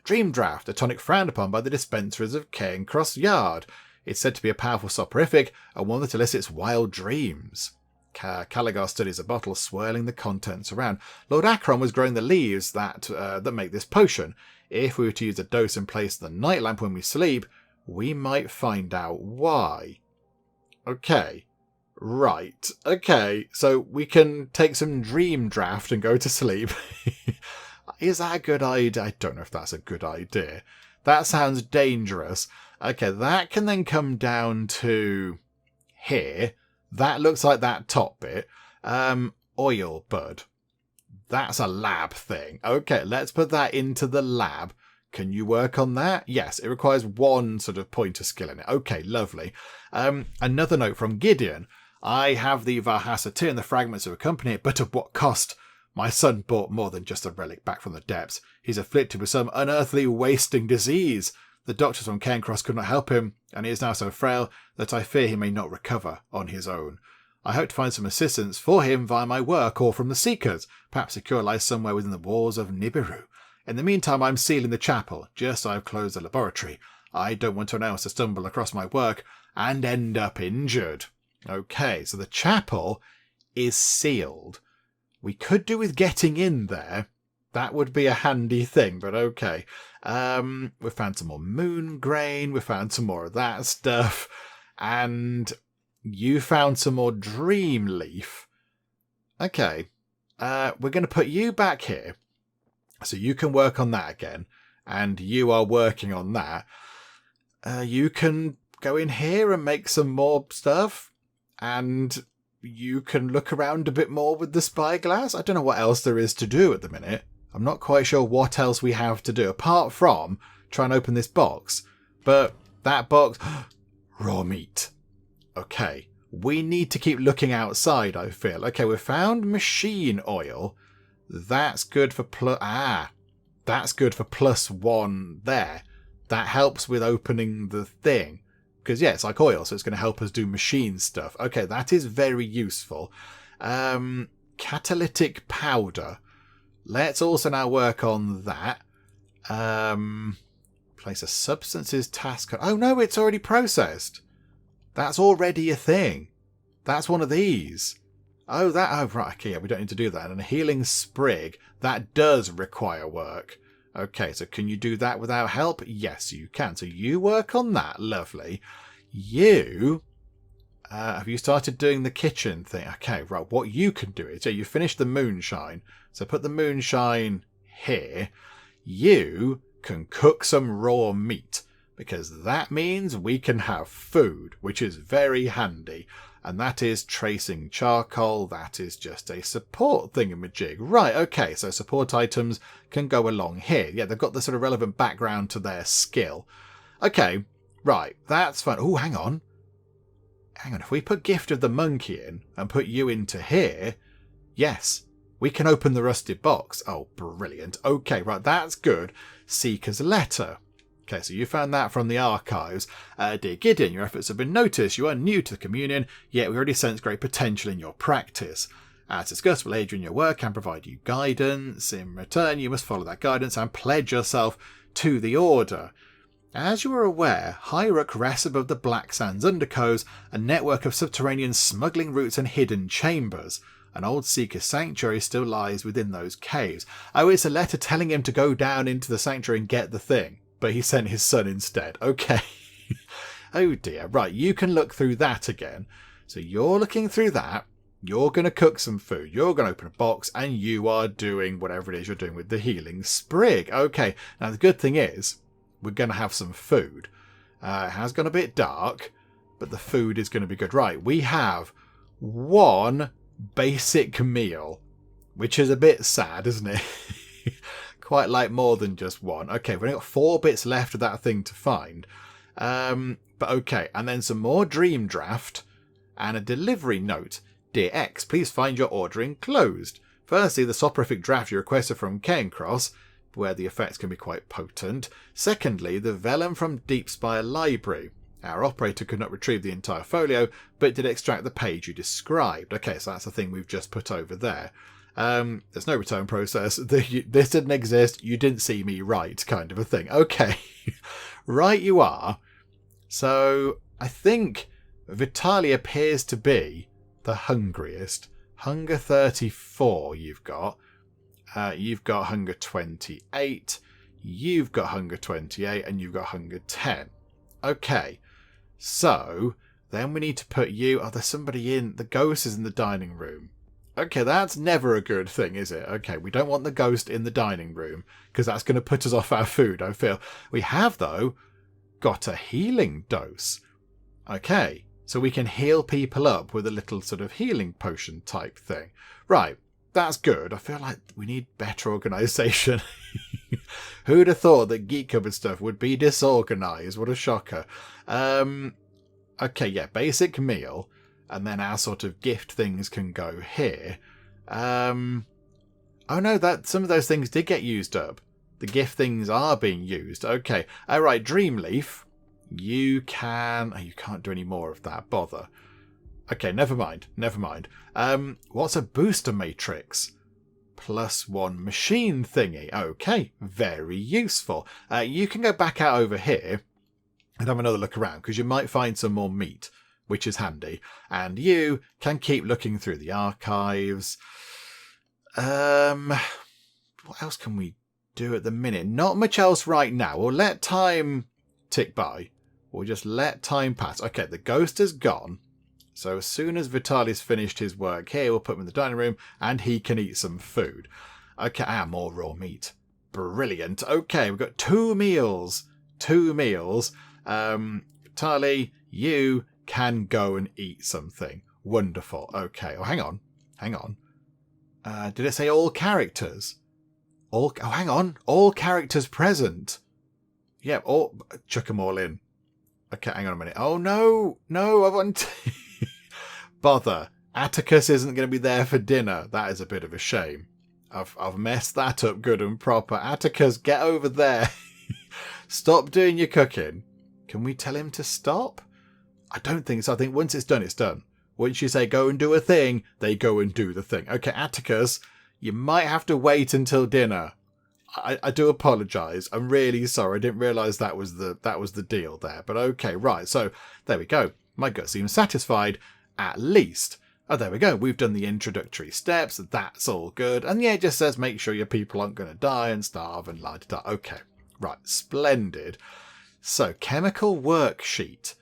Dream Draft, a tonic frowned upon by the dispensers of Cairncross Yard. It's said to be a powerful soporific and one that elicits wild dreams. Caligar studies a bottle, swirling the contents around. Lord Ackeron was growing the leaves that make this potion. If we were to use a dose in place of the night lamp when we sleep, we might find out why. Okay. Right. Okay. So we can take some Dream Draft and go to sleep. Is that a good idea? I don't know if that's a good idea. That sounds dangerous. Okay, that can then come down to here. That looks like that top bit. Oil bud. That's a lab thing. Okay, let's put that into the lab. Can you work on that? Yes, it requires 1 sort of pointer skill in it. Okay, lovely. Another note from Gideon. I have the Varhasa and the fragments to accompany it, but at what cost? My son brought more than just a relic back from the depths. He's afflicted with some unearthly wasting disease. The doctors from Cairncross could not help him, and he is now so frail that I fear he may not recover on his own. I hope to find some assistance for him via my work or from the Seekers. Perhaps a cure lies somewhere within the walls of Nibiru. In the meantime, I'm sealing the chapel, just as I've closed the laboratory. I don't want anyone else to stumble across my work and end up injured. Okay, so the chapel is sealed. We could do with getting in there. That would be a handy thing, but okay. We found some more moon grain. We found some more of that stuff. And you found some more dream leaf. Okay. We're going to put you back here. So you can work on that again. And you are working on that. You can go in here and make some more stuff. And you can look around a bit more with the spyglass. I don't know what else there is to do at the minute. I'm not quite sure what else we have to do, apart from try and open this box. But that box... raw meat. Okay. We need to keep looking outside, I feel. Okay, we found machine oil. That's good for that's good for +1 there. That helps with opening the thing. Because, yeah, it's like oil, so it's going to help us do machine stuff. Okay, that is very useful. Catalytic powder. Let's also now work on that. Place a substances task. Oh, no, it's already processed. That's already a thing. That's one of these. Oh, right, okay, yeah, we don't need to do that. And a healing sprig, that does require work. Okay, so can you do that without help? Yes, you can. So you work on that. Lovely. You... have you started doing the kitchen thing? Okay, right. What you can do is, you finished the moonshine. So put the moonshine here. You can cook some raw meat, because that means we can have food, which is very handy. And that is tracing charcoal. That is just a support thingamajig. Right, okay, so support items can go along here. Yeah, they've got the sort of relevant background to their skill. Okay, right, that's fun. Oh, hang on. Hang on, if we put Gift of the Monkey in and put you into here, yes, we can open the rusted box. Oh, brilliant. Okay, right, that's good. Seeker's Letter. Okay, so you found that from the archives. Dear Gideon, your efforts have been noticed. You are new to the communion, yet we already sense great potential in your practice. As discussed, we'll aid you in your work and provide you guidance. In return, you must follow that guidance and pledge yourself to the Order. As you are aware, Highrook rests above the Black Sands Undercoves, a network of subterranean smuggling routes and hidden chambers. An old Seeker sanctuary still lies within those caves. Oh, it's a letter telling him to go down into the sanctuary and get the thing. But he sent his son instead. Okay. Oh dear. Right, you can look through that again. So you're looking through that. You're going to cook some food. You're going to open a box. And you are doing whatever it is you're doing with the healing sprig. Okay. Now the good thing is, we're going to have some food. It has gone a bit dark, but the food is going to be good. Right, we have one basic meal, which is a bit sad, isn't it? Quite like more than just one. Okay, we've only got 4 bits left of that thing to find. But okay, and then some more dream draft and a delivery note. Dear X, please find your order enclosed. Firstly, the soporific draft you requested from Cairncross, where the effects can be quite potent. Secondly, the vellum from Deepspire Library. Our operator could not retrieve the entire folio, but did extract the page you described. Okay, so that's the thing we've just put over there. There's no return process. This didn't exist. You didn't see me right, kind of a thing. Okay. Right you are. So I think Vitaly appears to be the hungriest. Hunger 34 you've got. You've got hunger 28. You've got hunger 28. And you've got hunger 10. Okay. So then we need to put you... Oh, there's somebody in... The ghost is in the dining room. Okay, that's never a good thing, is it? Okay, we don't want the ghost in the dining room, because that's going to put us off our food, I feel. We have, though, got a healing dose. Okay, so we can heal people up with a little sort of healing potion type thing. Right, that's good. I feel like we need better organisation. Who'd have thought that Geek Cupboard stuff would be disorganised? What a shocker. Okay, yeah, basic meal. And then our sort of gift things can go here. Oh no, that some of those things did get used up. The gift things are being used. Okay. Alright, Dreamleaf. You can... Oh, you can't do any more of that. Bother. Okay, never mind. Never mind. What's a booster matrix? +1 machine thingy. Okay, very useful. You can go back out over here and have another look around, because you might find some more meat, which is handy. And you can keep looking through the archives. What else can we do at the minute? Not much else right now. We'll let time tick by. We'll just let time pass. Okay, the ghost is gone. So as soon as Vitaly's finished his work here, we'll put him in the dining room and he can eat some food. Okay, more raw meat. Brilliant. Okay, we've got 2 meals. 2 meals. Vitaly, you can go and eat something. Wonderful. Okay. Oh, hang on. Hang on. Did it say all characters? Oh, hang on. All characters present. Yeah, chuck them all in. Okay, hang on a minute. Oh, no. No, I want... Bother. Atticus isn't going to be there for dinner. That is a bit of a shame. I've messed that up good and proper. Atticus, get over there. Stop doing your cooking. Can we tell him to stop? I don't think so. I think once it's done, it's done. Once you say go and do a thing, they go and do the thing. Okay, Atticus, you might have to wait until dinner. I do apologise. I'm really sorry. I didn't realise that was the deal there. But okay, right. So there we go. My gut seems satisfied, at least. Oh, there we go. We've done the introductory steps. That's all good. And yeah, it just says make sure your people aren't going to die and starve and la-da-da. Okay, right. Splendid. So, chemical worksheet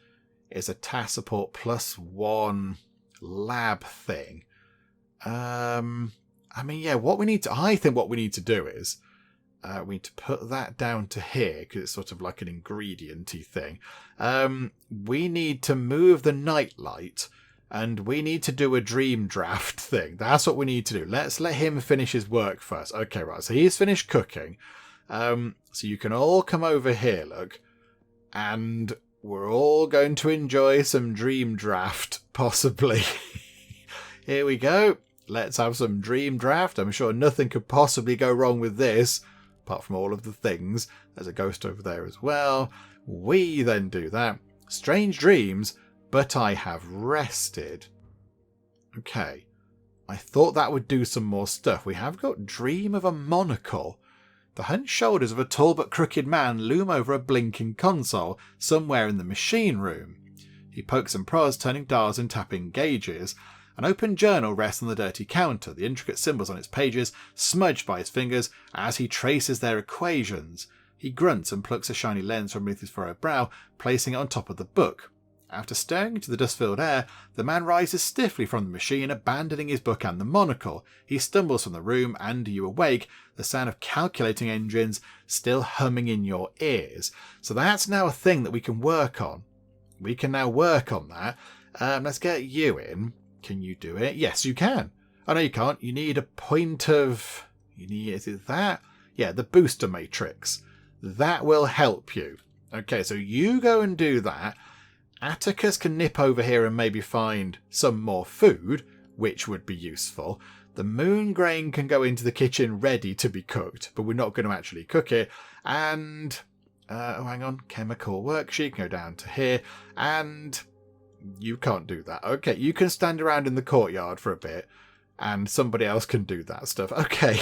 is a task support +1 lab thing. I mean, yeah, I think what we need to do is we need to put that down to here because it's sort of like an ingredient-y thing. We need to move the nightlight and we need to do a dream draft thing. That's what we need to do. Let's let him finish his work first. Okay, right. So he's finished cooking. So you can all come over here, look. And we're all going to enjoy some dream draft, possibly. Here we go. Let's have some dream draft. I'm sure nothing could possibly go wrong with this, apart from all of the things. There's a ghost over there as well. We then do that. Strange dreams, but I have rested. Okay. I thought that would do some more stuff. We have got dream of a monocle. The hunched shoulders of a tall but crooked man loom over a blinking console somewhere in the machine room. He pokes and prods, turning dials and tapping gauges. An open journal rests on the dirty counter, the intricate symbols on its pages smudged by his fingers as he traces their equations. He grunts and plucks a shiny lens from beneath his furrowed brow, placing it on top of the book. After staring into the dust-filled air, the man rises stiffly from the machine, abandoning his book and the monocle. He stumbles from the room, and you awake, the sound of calculating engines still humming in your ears. So that's now a thing that we can work on. We can now work on that. Let's get you in. Can you do it? Yes, you can. Oh, no, you can't. You need a point of... is it that? Yeah, the booster matrix. That will help you. Okay, so you go and do that. Atticus can nip over here and maybe find some more food, which would be useful. The moon grain can go into the kitchen ready to be cooked, but we're not going to actually cook it. And, hang on, chemical worksheet can go down to here. And you can't do that. Okay, you can stand around in the courtyard for a bit, and somebody else can do that stuff. Okay,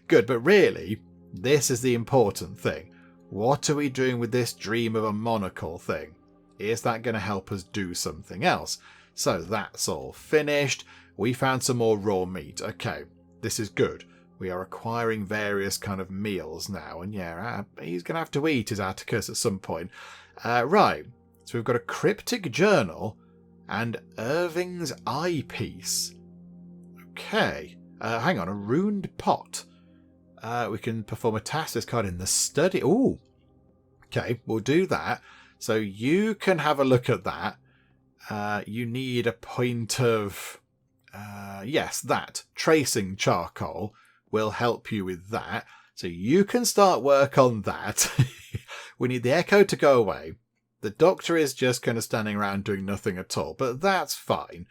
good, but really, this is the important thing. What are we doing with this dream of a monocle thing? Is that going to help us do something else? So that's all finished. We found some more raw meat. Okay, this is good. We are acquiring various kind of meals now. And yeah, he's going to have to eat his Atticus at some point. Right, so we've got a cryptic journal and Irving's eyepiece. Okay, hang on, a ruined pot. We can perform a task discard in the study. Ooh, okay, we'll do that. So you can have a look at that. You need a point of... yes, that. Tracing charcoal will help you with that. So you can start work on that. We need the echo to go away. The doctor is just kind of standing around doing nothing at all, but that's fine.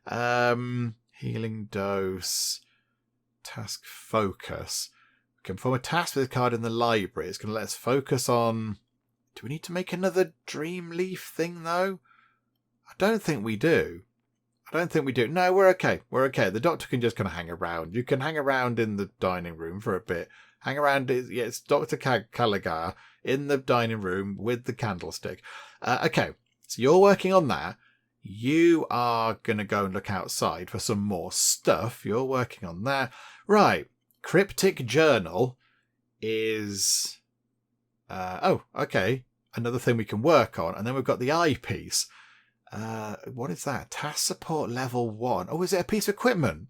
Healing dose. Task focus. We can perform a task with a card in the library. It's going to let us focus on... Do we need to make another dream leaf thing, though? I don't think we do. No, we're okay. We're okay. The doctor can just kind of hang around. You can hang around in the dining room for a bit. Hang around. Yeah, it's Dr. Caligar in the dining room with the candlestick. Okay, so you're working on that. You are going to go and look outside for some more stuff. You're working on that. Right. Cryptic journal is... oh, okay. Another thing we can work on. And then we've got the eyepiece. What is that? Task support level 1. Oh, is it a piece of equipment?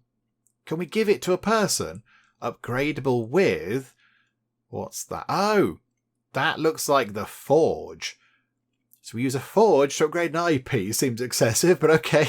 Can we give it to a person? Upgradable with... What's that? Oh, that looks like the forge. So we use a forge to upgrade an eyepiece. Seems excessive, but okay.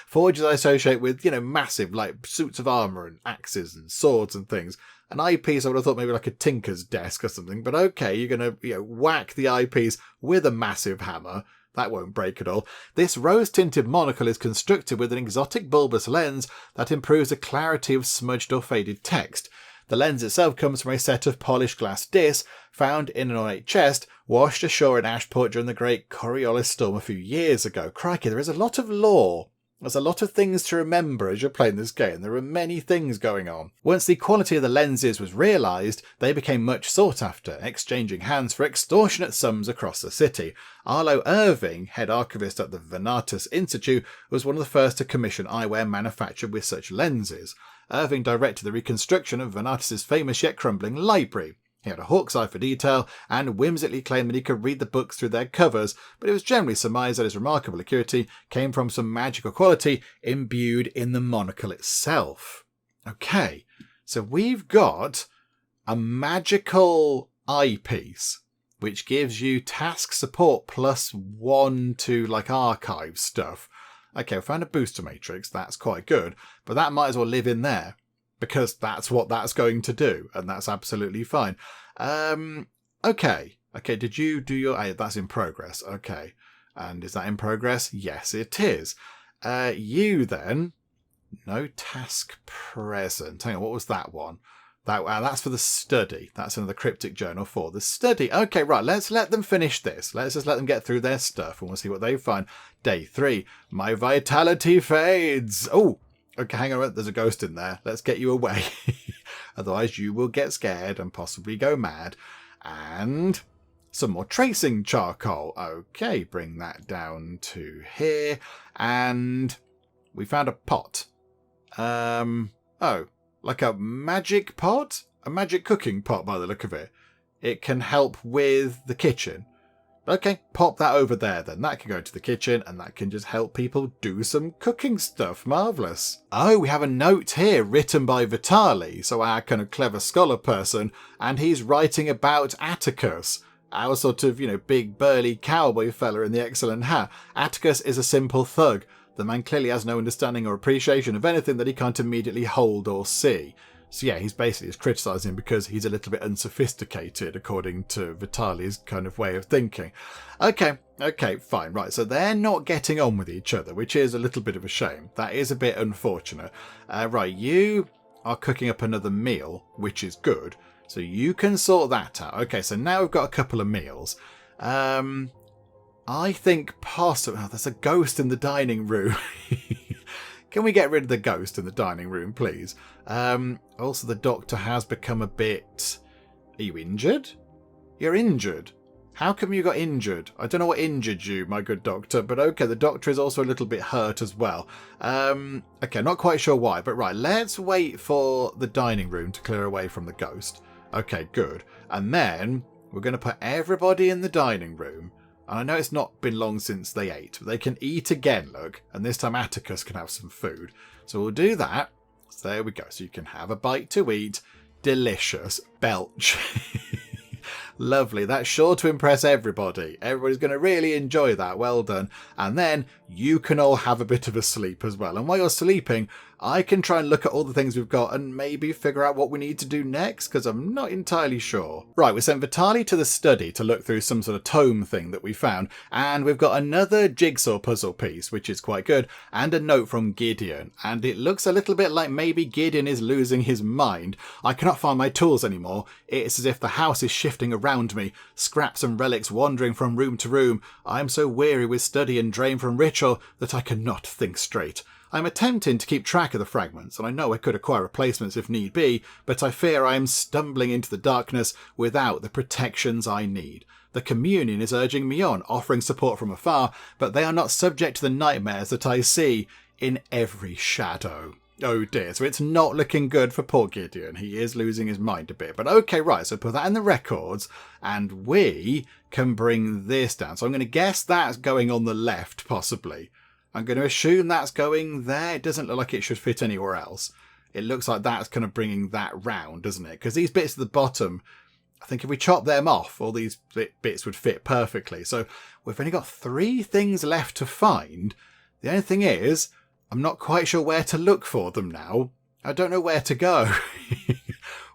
Forges I associate with, massive, like, suits of armour and axes and swords and things. An eyepiece, I would have thought maybe like a tinker's desk or something. But okay, you're going to whack the eyepiece with a massive hammer. That won't break at all. This rose-tinted monocle is constructed with an exotic bulbous lens that improves the clarity of smudged or faded text. The lens itself comes from a set of polished glass discs found in an ornate chest washed ashore in Ashport during the Great Coriolis storm a few years ago. Crikey, there is a lot of lore There's a lot of things to remember as you're playing this game. There are many things going on. Once the quality of the lenses was realised, they became much sought after, exchanging hands for extortionate sums across the city. Arlo Irving, head archivist at the Venatus Institute, was one of the first to commission eyewear manufactured with such lenses. Irving directed the reconstruction of Venatus's famous yet crumbling library. He had a hawk's eye for detail and whimsically claimed that he could read the books through their covers, but it was generally surmised that his remarkable acuity came from some magical quality imbued in the monocle itself. Okay, so we've got a magical eyepiece, which gives you task support +1 to like archive stuff. Okay, we found a booster matrix, that's quite good, but that might as well live in there, because that's what that's going to do, and that's absolutely fine. Okay, did you do your... that's in progress, okay. And is that in progress? Yes, it is. You then... No task present. Hang on, what was that one? That's for the study. That's another cryptic journal for the study. Okay, right, let's let them finish this. Let's just let them get through their stuff, and we'll see what they find. Day 3. My vitality fades. Oh! Okay, hang on, there's a ghost in there. Let's get you away. Otherwise you will get scared and possibly go mad. And some more tracing charcoal. Okay, bring that down to here. And we found a pot. Oh, like a magic pot? A magic cooking pot by the look of it. It can help with the kitchen. Okay, pop that over there then. That can go to the kitchen and that can just help people do some cooking stuff. Marvellous. Oh, we have a note here written by Vitali, so our kind of clever scholar person, and he's writing about Atticus, our sort of, big burly cowboy fella in the excellent hat. Atticus is a simple thug. The man clearly has no understanding or appreciation of anything that he can't immediately hold or see. So yeah, he's basically just criticising him because he's a little bit unsophisticated, according to Vitali's kind of way of thinking. Okay, fine, right. So they're not getting on with each other, which is a little bit of a shame. That is a bit unfortunate. Right, you are cooking up another meal, which is good. So you can sort that out. Okay, so now we've got a couple of meals. I think possibly... Oh, there's a ghost in the dining room. Can we get rid of the ghost in the dining room, please? Also, the doctor has become a bit... Are you injured? You're injured. How come you got injured? I don't know what injured you, my good doctor, but okay, the doctor is also a little bit hurt as well. Okay, not quite sure why, but right, let's wait for the dining room to clear away from the ghost. Okay, good. And then we're going to put everybody in the dining room. And I know it's not been long since they ate, but they can eat again, look. And this time Atticus can have some food. So we'll do that. So there we go. So you can have a bite to eat. Delicious. Belch. Lovely. That's sure to impress everybody. Everybody's going to really enjoy that. Well done. And then you can all have a bit of a sleep as well. And while you're sleeping, I can try and look at all the things we've got and maybe figure out what we need to do next, because I'm not entirely sure. Right, we sent Vitali to the study to look through some sort of tome thing that we found, and we've got another jigsaw puzzle piece, which is quite good, and a note from Gideon, and it looks a little bit like maybe Gideon is losing his mind. I cannot find my tools anymore. It's as if the house is shifting around me, scraps and relics wandering from room to room. I am so weary with study and drained from ritual that I cannot think straight. I'm attempting to keep track of the fragments, and I know I could acquire replacements if need be, but I fear I am stumbling into the darkness without the protections I need. The communion is urging me on, offering support from afar, but they are not subject to the nightmares that I see in every shadow. Oh dear, so it's not looking good for poor Gideon. He is losing his mind a bit. But okay, right, so put that in the records, and we can bring this down. So I'm going to guess that's going on the left, possibly. I'm going to assume that's going there. It doesn't look like it should fit anywhere else. It looks like that's kind of bringing that round, doesn't it? Because these bits at the bottom, I think if we chop them off, all these bits would fit perfectly. So we've only got 3 things left to find. The only thing is, I'm not quite sure where to look for them now. I don't know where to go.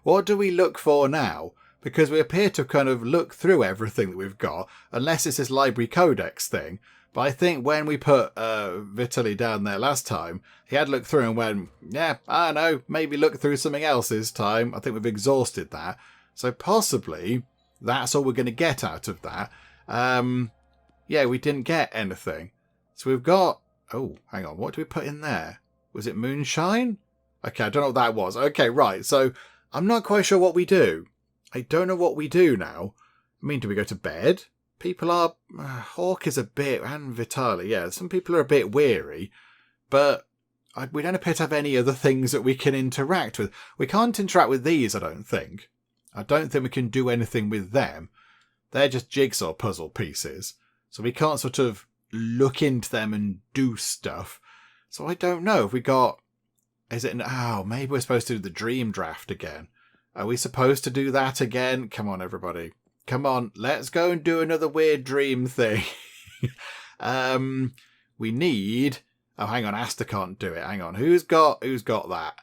What do we look for now? Because we appear to kind of look through everything that we've got, unless it's this library codex thing. But I think when we put Vitali down there last time, he had looked through and went, yeah, I don't know, maybe look through something else this time. I think we've exhausted that. So possibly that's all we're going to get out of that. Yeah, we didn't get anything. So we've got Oh, hang on. What do we put in there? Was it moonshine? Okay, I don't know what that was. Okay, right. So I'm not quite sure what we do. I don't know what we do now. I mean, do we go to bed? People are... Hawk is a bit... And Vitali, yeah. Some people are a bit weary. But we don't appear to have any other things that we can interact with. We can't interact with these, I don't think. I don't think we can do anything with them. They're just jigsaw puzzle pieces. So we can't sort of look into them and do stuff. So I don't know if we got... Is it... Oh, maybe we're supposed to do the dream draft again. Are we supposed to do that again? Come on, everybody. Come on, let's go and do another weird dream thing. We need... Oh, hang on, Asta can't do it. Hang on, who's got that?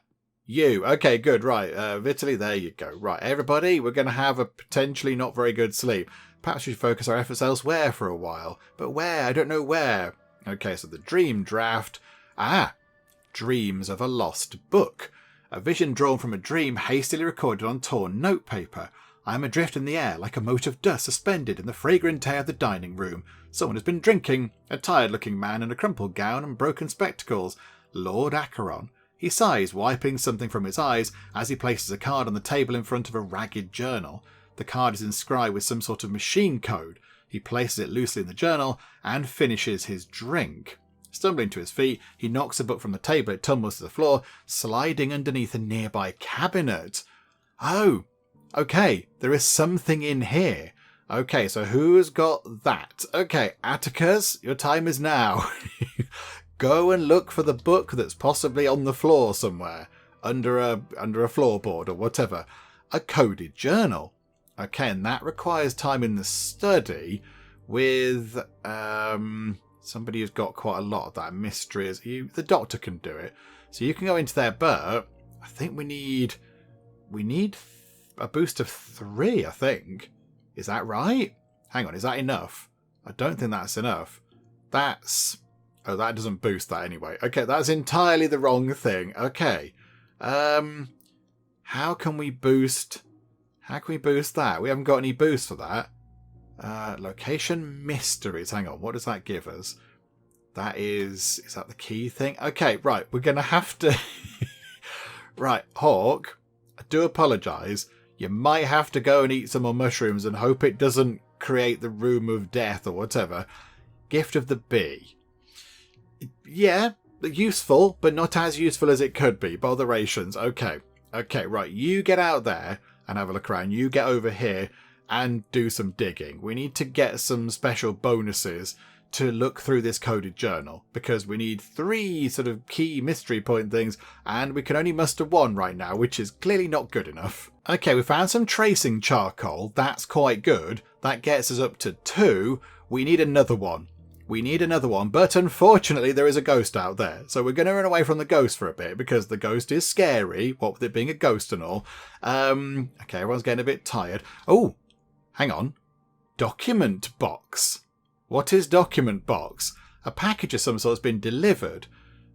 You. Okay, good, right. Vitaly, there you go. Right, everybody, we're going to have a potentially not very good sleep. Perhaps we should focus our efforts elsewhere for a while. But where? I don't know where. Okay, so the dream draft. Dreams of a lost book. A vision drawn from a dream hastily recorded on torn notepaper. I am adrift in the air like a mote of dust suspended in the fragrant air of the dining room. Someone has been drinking. A tired-looking man in a crumpled gown and broken spectacles. Lord Ackeron. He sighs, wiping something from his eyes as he places a card on the table in front of a ragged journal. The card is inscribed with some sort of machine code. He places it loosely in the journal and finishes his drink. Stumbling to his feet, he knocks a book from the table. It tumbles to the floor, sliding underneath a nearby cabinet. Oh, okay, there is something in here. Okay, so who's got that? Okay, Atticus, your time is now. Go and look for the book that's possibly on the floor somewhere, under a floorboard or whatever. A coded journal. Okay, and that requires time in the study with somebody who's got quite a lot of that. Mystery is you. The doctor can do it, so you can go into there. But I think we need a boost of 3. I think, is that right? Hang on, is that enough? I don't think that's enough. That's... Oh, that doesn't boost that anyway. Okay, that's entirely the wrong thing. Okay. How can we boost that? We haven't got any boost for that. Location mysteries. Hang on, what does that give us? Is that the key thing? Okay, right, we're going to have to... Right, Hawk, I do apologise. You might have to go and eat some more mushrooms and hope it doesn't create the room of death or whatever. Gift of the bee. Yeah, useful, but not as useful as it could be. Botherations. Okay, right. You get out there and have a look around. You get over here and do some digging. We need to get some special bonuses to look through this coded journal because we need 3 sort of key mystery point things and we can only muster 1 right now, which is clearly not good enough. Okay, we found some tracing charcoal. That's quite good. That gets us up to 2. We need another one. But unfortunately there is a ghost out there. So we're going to run away from the ghost for a bit because the ghost is scary, what with it being a ghost and all. Okay, everyone's getting a bit tired. Oh, hang on. Document box. What is document box? A package of some sort has been delivered.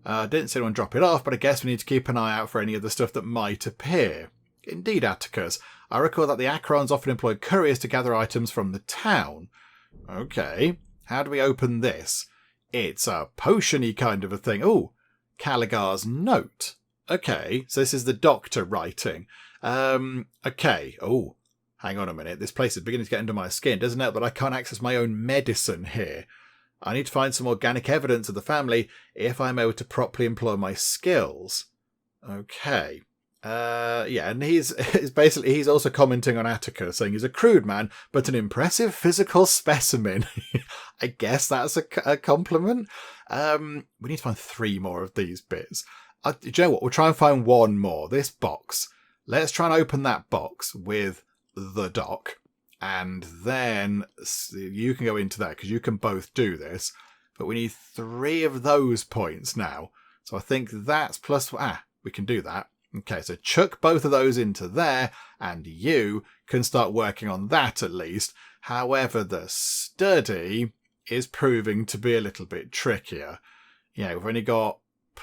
Didn't see anyone drop it off, but I guess we need to keep an eye out for any of the stuff that might appear. Indeed, Atticus. I recall that the Ackerons often employ couriers to gather items from the town. Okay. How do we open this? It's a potion-y kind of a thing. Oh, Caligar's note. Okay, so this is the doctor writing. Okay. Oh, hang on a minute. This place is beginning to get under my skin. Doesn't help that I can't access my own medicine here. I need to find some organic evidence of the family if I'm able to properly employ my skills. Okay. Yeah, and he's also commenting on Atticus, saying he's a crude man, but an impressive physical specimen. I guess that's a compliment. We need to find 3 more of these bits. Do you know what? We'll try and find 1 more. This box. Let's try and open that box with the doc. And then you can go into there because you can both do this. But we need 3 of those points now. So I think that's plus... we can do that. Okay, so chuck both of those into there, and you can start working on that at least. However, the study is proving to be a little bit trickier. Yeah, we've only got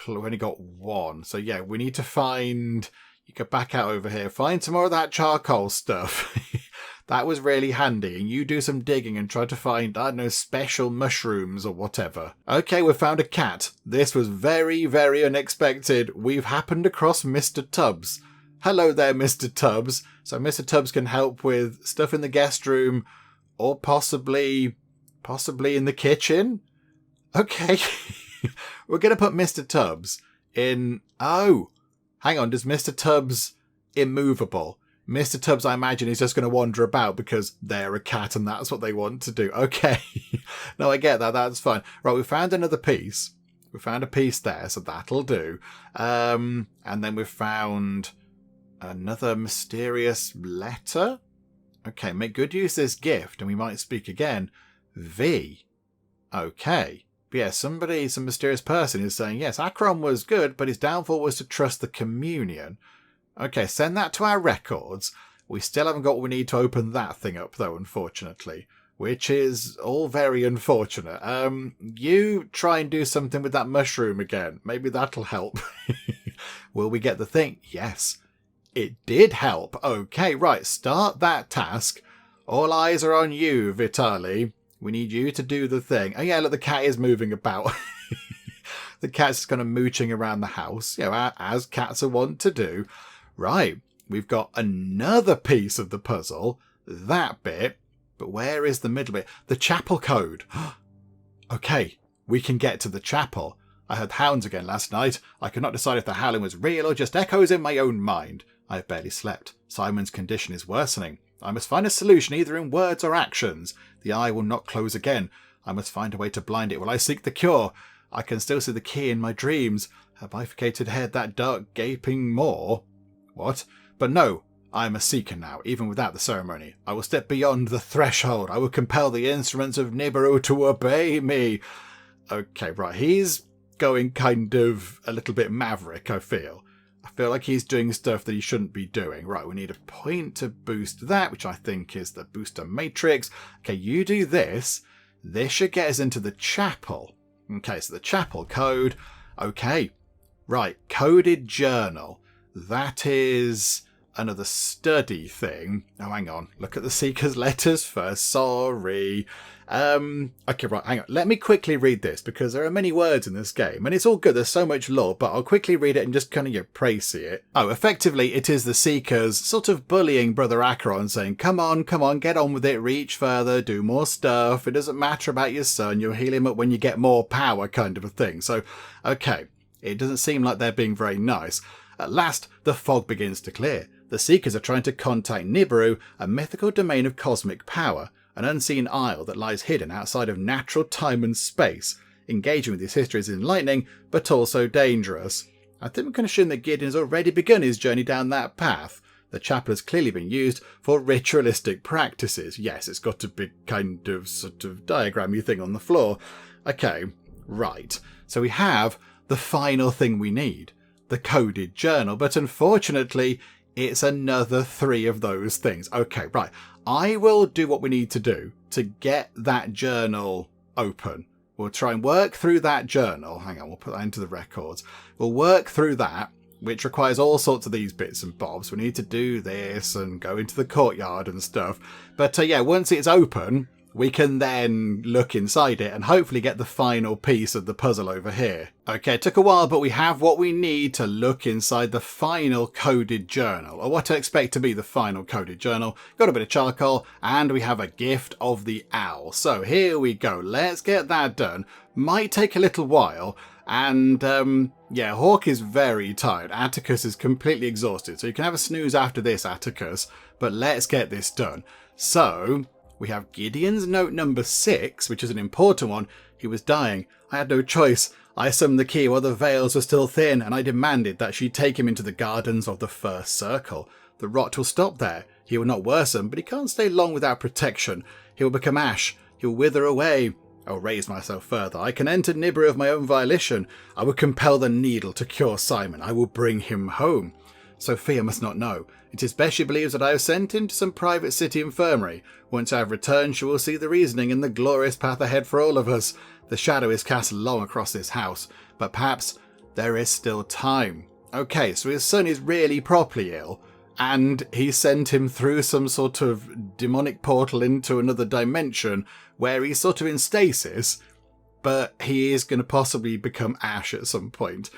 1. So yeah, we need to find... You go back out over here, find some more of that charcoal stuff. That was really handy. And you do some digging and try to find, I don't know, special mushrooms or whatever. Okay, we found a cat. This was very, very unexpected. We've happened across Mr. Tubbs. Hello there, Mr. Tubbs. So Mr. Tubbs can help with stuff in the guest room or possibly in the kitchen. Okay. We're going to put Mr. Tubbs in... Oh, hang on. Does Mr. Tubbs immovable? Mr. Tubbs, I imagine, is just going to wander about because they're a cat and that's what they want to do. Okay. No, I get that. That's fine. Right, we found another piece. We found a piece there, so that'll do. And then we found another mysterious letter. Okay, make good use of this gift and we might speak again. V. Okay. But yeah, some mysterious person is saying, yes, Ackeron was good, but his downfall was to trust the communion. Okay, send that to our records. We still haven't got what we need to open that thing up, though, unfortunately. Which is all very unfortunate. You try and do something with that mushroom again. Maybe that'll help. Will we get the thing? Yes. It did help. Okay, right, start that task. All eyes are on you, Vitali. We need you to do the thing. Oh yeah, look, the cat is moving about. The cat's just kind of mooching around the house, you know, as cats are wont to do. Right, we've got another piece of the puzzle. That bit. But where is the middle bit? The chapel code. Okay, we can get to the chapel. I heard hounds again last night. I could not decide if the howling was real or just echoes in my own mind. I have barely slept. Simon's condition is worsening. I must find a solution either in words or actions. The eye will not close again. I must find a way to blind it while I seek the cure. I can still see the key in my dreams. Her bifurcated head, that dark gaping maw. What? But no, I am a seeker now, even without the ceremony. I will step beyond the threshold. I will compel the instruments of Nibiru to obey me. Okay, right, he's going kind of a little bit maverick, I feel. I feel like he's doing stuff that he shouldn't be doing. Right, we need a point to boost that, which I think is the booster matrix. Okay, you do this. This should get us into the chapel. Okay, so the chapel code. Okay, right, coded journal. That is another study thing. Oh, hang on. Look at the Seeker's letters first. Sorry. Okay, right, hang on. Let me quickly read this because there are many words in this game and it's all good. There's so much lore, but I'll quickly read it and just kind of praise it. Oh, effectively, it is the Seekers sort of bullying Brother Ackeron saying, come on, get on with it, reach further, do more stuff. It doesn't matter about your son. You'll heal him up when you get more power kind of a thing. So, okay, it doesn't seem like they're being very nice. At last, the fog begins to clear. The Seekers are trying to contact Nibiru, a mythical domain of cosmic power, an unseen isle that lies hidden outside of natural time and space. Engaging with this history is enlightening, but also dangerous. I think we can assume that Gideon has already begun his journey down that path. The chapel has clearly been used for ritualistic practices. Yes, it's got a big kind of sort of diagram-y thing on the floor. Okay, right. So we have the final thing we need. The coded journal, but unfortunately it's another 3 of those things. Okay, right. I will do what we need to do to get that journal open. We'll try and work through that journal. Hang on, we'll put that into the records. We'll work through that, which requires all sorts of these bits and bobs. We need to do this and go into the courtyard and stuff. But yeah, once it's open, we can then look inside it and hopefully get the final piece of the puzzle over here. Okay, it took a while, but we have what we need to look inside the final coded journal, or what I expect to be the final coded journal. Got a bit of charcoal, and we have a gift of the owl. So here we go. Let's get that done. Might take a little while, and yeah, Hawk is very tired. Atticus is completely exhausted, so you can have a snooze after this, Atticus, but let's get this done. So we have Gideon's note number 6, which is an important one. He was dying. I had no choice. I summoned the key while the veils were still thin, and I demanded that she take him into the gardens of the first circle. The rot will stop there. He will not worsen, but he can't stay long without protection. He will become ash. He will wither away. I will raise myself further. I can enter Nibiru of my own volition. I will compel the needle to cure Simon. I will bring him home. Sophia must not know. It is best she believes that I have sent him to some private city infirmary. Once I have returned, she will see the reasoning and the glorious path ahead for all of us. The shadow is cast long across this house, but perhaps there is still time. Okay, so his son is really properly ill, and he sent him through some sort of demonic portal into another dimension where he's sort of in stasis, but he is going to possibly become ash at some point.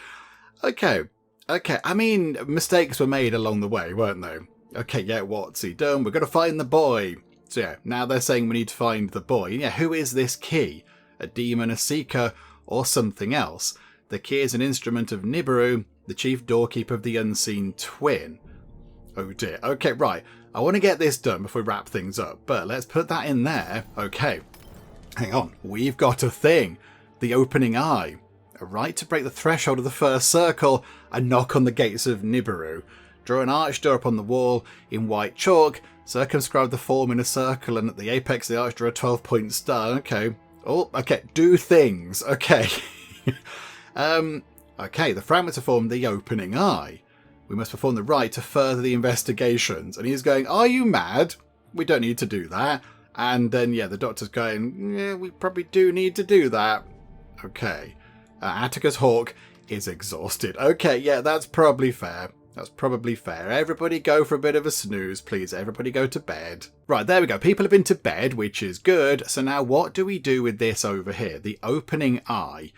Okay. I mean, mistakes were made along the way, weren't they? Okay, yeah, what's he done? We're going to find the boy. So yeah, now they're saying we need to find the boy. Yeah, who is this key? A demon, a seeker, or something else? The key is an instrument of Nibiru, the chief doorkeeper of the Unseen Twin. Oh dear. Okay, right. I want to get this done before we wrap things up, but let's put that in there. Okay. Hang on. We've got a thing. The opening eye. A right to break the threshold of the first circle and knock on the gates of Nibiru. Draw an arch door upon the wall in white chalk. Circumscribe the form in a circle, and at the apex of the arch draw a 12-point star. Okay. Oh, okay. Do things. Okay. Okay, the fragments are formed the opening eye. We must perform the rite to further the investigations. And he's going, are you mad? We don't need to do that. And then, yeah, the doctor's going, yeah, we probably do need to do that. Okay. Atticus Hawke is exhausted. Okay, yeah, that's probably fair. That's probably fair. Everybody go for a bit of a snooze, please. Everybody go to bed. Right, there we go. People have been to bed, which is good. So now what do we do with this over here? The opening eye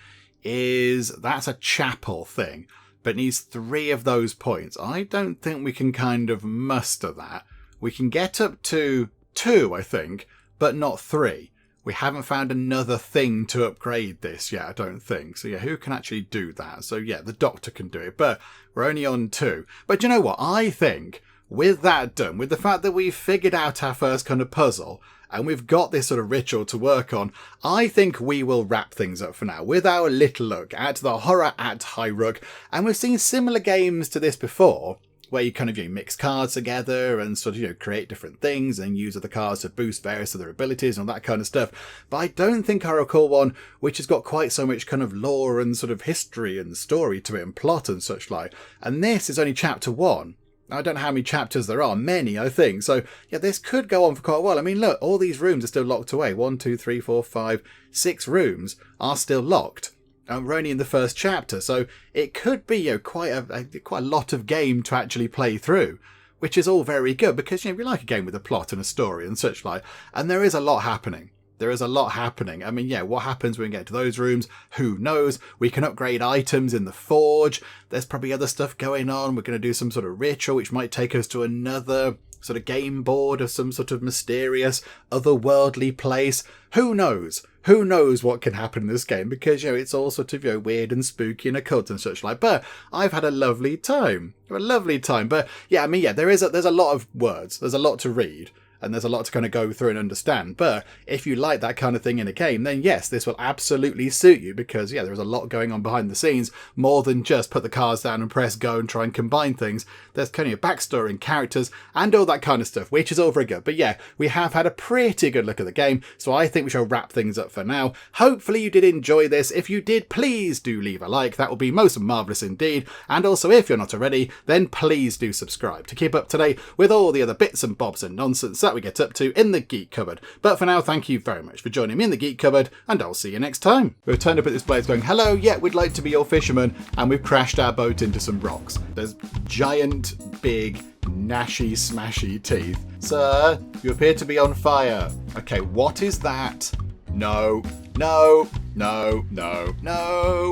that's a chapel thing, but needs 3 of those points. I don't think we can kind of muster that. We can get up to 2, I think, but not 3. We haven't found another thing to upgrade this yet, I don't think. So yeah, who can actually do that? So yeah, the doctor can do it, but we're only on 2. But you know what? I think with that done, with the fact that we've figured out our first kind of puzzle, and we've got this sort of ritual to work on, I think we will wrap things up for now with our little look at the horror at Highrook. And we've seen similar games to this before, where you kind of mix cards together and sort of create different things and use other cards to boost various other abilities and all that kind of stuff. But I don't think I recall one which has got quite so much kind of lore and sort of history and story to it and plot and such like. And this is only chapter 1. I don't know how many chapters there are. Many, I think. So yeah, this could go on for quite a while. I mean, look, all these rooms are still locked away. 1, 2, 3, 4, 5, 6 rooms are still locked. And we're only in the first chapter, so it could be quite a lot of game to actually play through, which is all very good because we like a game with a plot and a story and such like. And there is a lot happening. There is a lot happening. I mean, yeah, what happens when we get to those rooms? Who knows? We can upgrade items in the forge. There's probably other stuff going on. We're going to do some sort of ritual which might take us to another sort of game board of some sort of mysterious, otherworldly place. Who knows? Who knows what can happen in this game? Because, it's all sort of, weird and spooky and occult and such like. But I've had a lovely time. But, yeah, I mean, yeah, there's a lot of words. There's a lot to read. And there's a lot to kind of go through and understand. But if you like that kind of thing in a game, then yes, this will absolutely suit you because, yeah, there's a lot going on behind the scenes, more than just put the cards down and press go and try and combine things. There's kind of a backstory and characters and all that kind of stuff, which is all very good. But yeah, we have had a pretty good look at the game, so I think we shall wrap things up for now. Hopefully you did enjoy this. If you did, please do leave a like. That would be most marvellous indeed. And also, if you're not already, then please do subscribe to keep up to date with all the other bits and bobs and nonsense that we get up to in the Geek Cupboard. But for now, thank you very much for joining me in the Geek Cupboard, and I'll see you next time. We've turned up at this place going, hello, yeah, we'd like to be your fisherman, and we've crashed our boat into some rocks. There's giant, big, gnashy, smashy teeth. Sir, you appear to be on fire. Okay, what is that? No,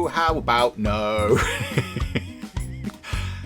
how about no?